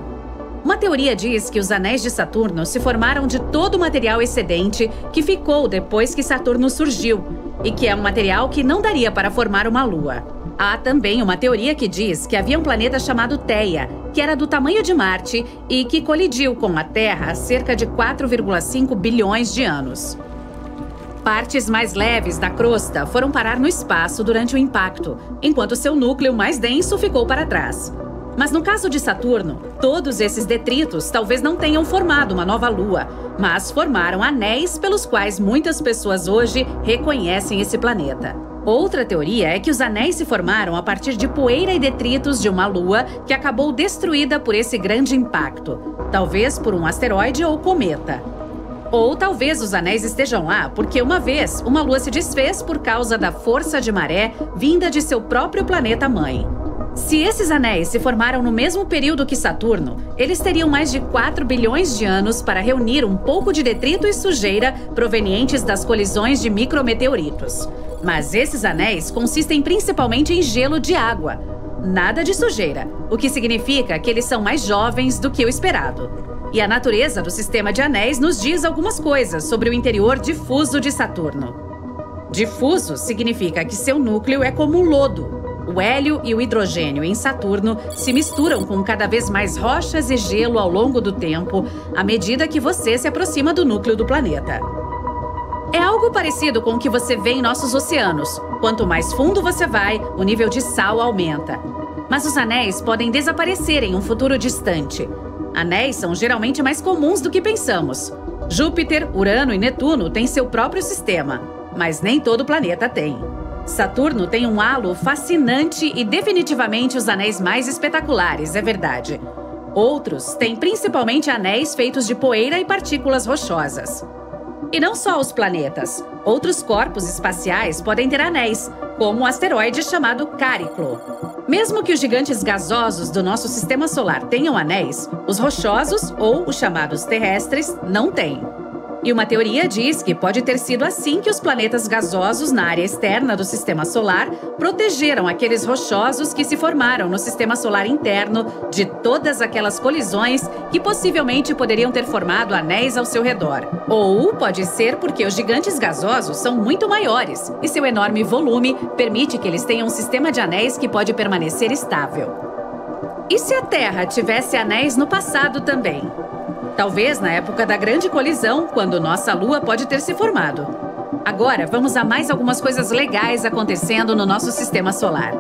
Speaker 1: Uma teoria diz que os anéis de Saturno se formaram de todo o material excedente que ficou depois que Saturno surgiu, e que é um material que não daria para formar uma lua. Há também uma teoria que diz que havia um planeta chamado Theia, que era do tamanho de Marte e que colidiu com a Terra há cerca de 4,5 bilhões de anos. Partes mais leves da crosta foram parar no espaço durante o impacto, enquanto seu núcleo mais denso ficou para trás. Mas no caso de Saturno, todos esses detritos talvez não tenham formado uma nova lua, mas formaram anéis pelos quais muitas pessoas hoje reconhecem esse planeta. Outra teoria é que os anéis se formaram a partir de poeira e detritos de uma lua que acabou destruída por esse grande impacto, talvez por um asteroide ou cometa. Ou talvez os anéis estejam lá porque uma vez uma lua se desfez por causa da força de maré vinda de seu próprio planeta-mãe. Se esses anéis se formaram no mesmo período que Saturno, eles teriam mais de 4 bilhões de anos para reunir um pouco de detrito e sujeira provenientes das colisões de micrometeoritos. Mas esses anéis consistem principalmente em gelo de água, nada de sujeira, o que significa que eles são mais jovens do que o esperado. E a natureza do sistema de anéis nos diz algumas coisas sobre o interior difuso de Saturno. Difuso significa que seu núcleo é como um lodo. O hélio e o hidrogênio em Saturno se misturam com cada vez mais rochas e gelo ao longo do tempo, à medida que você se aproxima do núcleo do planeta. É algo parecido com o que você vê em nossos oceanos. Quanto mais fundo você vai, o nível de sal aumenta. Mas os anéis podem desaparecer em um futuro distante. Anéis são geralmente mais comuns do que pensamos. Júpiter, Urano e Netuno têm seu próprio sistema, mas nem todo planeta tem. Saturno tem um halo fascinante e definitivamente os anéis mais espetaculares, é verdade. Outros têm principalmente anéis feitos de poeira e partículas rochosas. E não só os planetas. Outros corpos espaciais podem ter anéis, como o asteroide chamado Chariklo. Mesmo que os gigantes gasosos do nosso sistema solar tenham anéis, os rochosos, ou os chamados terrestres, não têm. E uma teoria diz que pode ter sido assim que os planetas gasosos na área externa do sistema solar protegeram aqueles rochosos que se formaram no sistema solar interno de todas aquelas colisões que possivelmente poderiam ter formado anéis ao seu redor. Ou pode ser porque os gigantes gasosos são muito maiores e seu enorme volume permite que eles tenham um sistema de anéis que pode permanecer estável. E se a Terra tivesse anéis no passado também? Talvez na época da grande colisão, quando nossa Lua pode ter se formado. Agora, vamos a mais algumas coisas legais acontecendo no nosso sistema solar.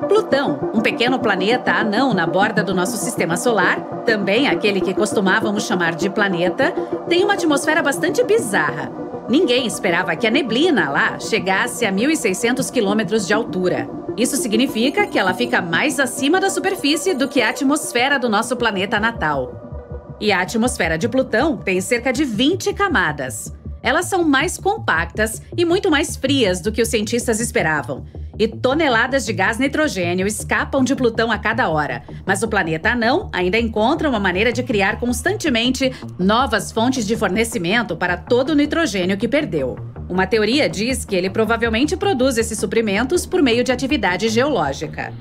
Speaker 1: Plutão, um pequeno planeta anão na borda do nosso sistema solar, também aquele que costumávamos chamar de planeta, tem uma atmosfera bastante bizarra. Ninguém esperava que a neblina lá chegasse a 1.600 quilômetros de altura. Isso significa que ela fica mais acima da superfície do que a atmosfera do nosso planeta natal. E a atmosfera de Plutão tem cerca de 20 camadas. Elas são mais compactas e muito mais frias do que os cientistas esperavam. E toneladas de gás nitrogênio escapam de Plutão a cada hora. Mas o planeta anão ainda encontra uma maneira de criar constantemente novas fontes de fornecimento para todo o nitrogênio que perdeu. Uma teoria diz que ele provavelmente produz esses suprimentos por meio de atividade geológica.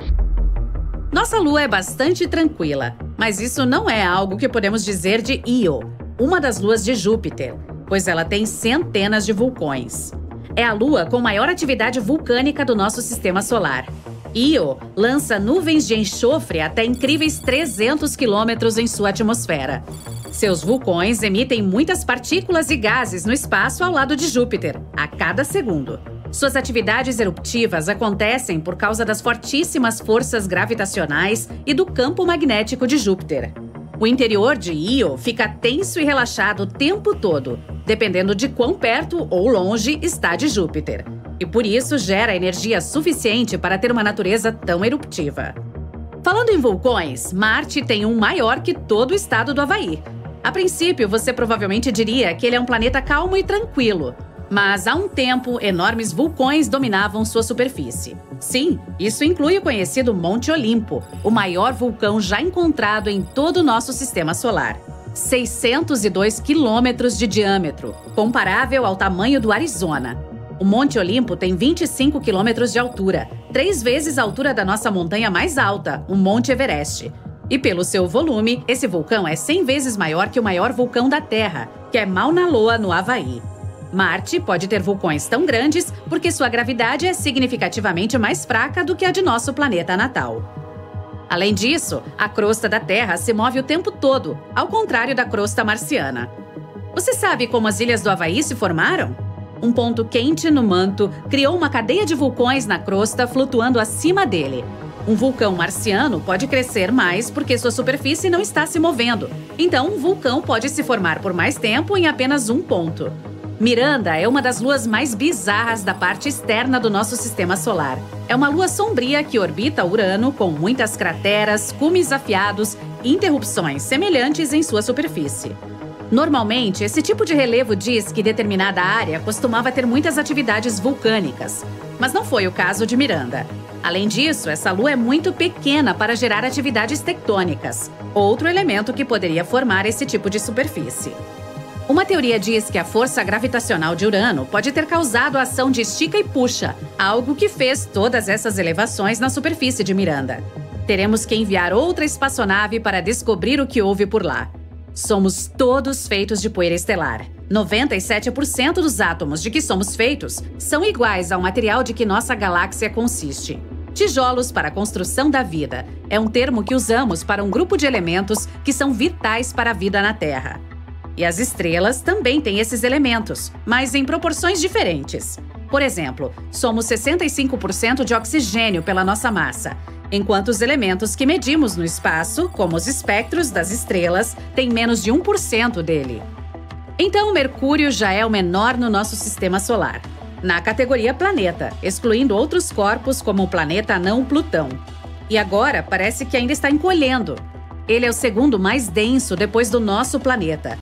Speaker 1: Nossa Lua é bastante tranquila, mas isso não é algo que podemos dizer de Io, uma das luas de Júpiter, pois ela tem centenas de vulcões. É a lua com maior atividade vulcânica do nosso sistema solar. Io lança nuvens de enxofre até incríveis 300 quilômetros em sua atmosfera. Seus vulcões emitem muitas partículas e gases no espaço ao lado de Júpiter, a cada segundo. Suas atividades eruptivas acontecem por causa das fortíssimas forças gravitacionais e do campo magnético de Júpiter. O interior de Io fica tenso e relaxado o tempo todo, dependendo de quão perto ou longe está de Júpiter. E por isso gera energia suficiente para ter uma natureza tão eruptiva. Falando em vulcões, Marte tem um maior que todo o estado do Havaí. A princípio, você provavelmente diria que ele é um planeta calmo e tranquilo. Mas há um tempo, enormes vulcões dominavam sua superfície. Sim, isso inclui o conhecido Monte Olimpo, o maior vulcão já encontrado em todo o nosso sistema solar. 602 quilômetros de diâmetro, comparável ao tamanho do Arizona. O Monte Olimpo tem 25 quilômetros de altura, 3 vezes a altura da nossa montanha mais alta, o Monte Everest. E pelo seu volume, esse vulcão é 100 vezes maior que o maior vulcão da Terra, que é Mauna Loa, no Havaí. Marte pode ter vulcões tão grandes porque sua gravidade é significativamente mais fraca do que a de nosso planeta natal. Além disso, a crosta da Terra se move o tempo todo, ao contrário da crosta marciana. Você sabe como as ilhas do Havaí se formaram? Um ponto quente no manto criou uma cadeia de vulcões na crosta flutuando acima dele. Um vulcão marciano pode crescer mais porque sua superfície não está se movendo. Então, um vulcão pode se formar por mais tempo em apenas um ponto. Miranda é uma das luas mais bizarras da parte externa do nosso sistema solar. É uma lua sombria que orbita Urano com muitas crateras, cumes afiados e interrupções semelhantes em sua superfície. Normalmente, esse tipo de relevo diz que determinada área costumava ter muitas atividades vulcânicas, mas não foi o caso de Miranda. Além disso, essa lua é muito pequena para gerar atividades tectônicas, outro elemento que poderia formar esse tipo de superfície. Uma teoria diz que a força gravitacional de Urano pode ter causado a ação de estica e puxa, algo que fez todas essas elevações na superfície de Miranda. Teremos que enviar outra espaçonave para descobrir o que houve por lá. Somos todos feitos de poeira estelar. 97% dos átomos de que somos feitos são iguais ao material de que nossa galáxia consiste. Tijolos para a construção da vida é um termo que usamos para um grupo de elementos que são vitais para a vida na Terra. E as estrelas também têm esses elementos, mas em proporções diferentes. Por exemplo, somos 65% de oxigênio pela nossa massa, enquanto os elementos que medimos no espaço, como os espectros das estrelas, têm menos de 1% dele. Então, Mercúrio já é o menor no nosso sistema solar, na categoria planeta, excluindo outros corpos como o planeta anão Plutão. E agora parece que ainda está encolhendo. Ele é o segundo mais denso depois do nosso planeta.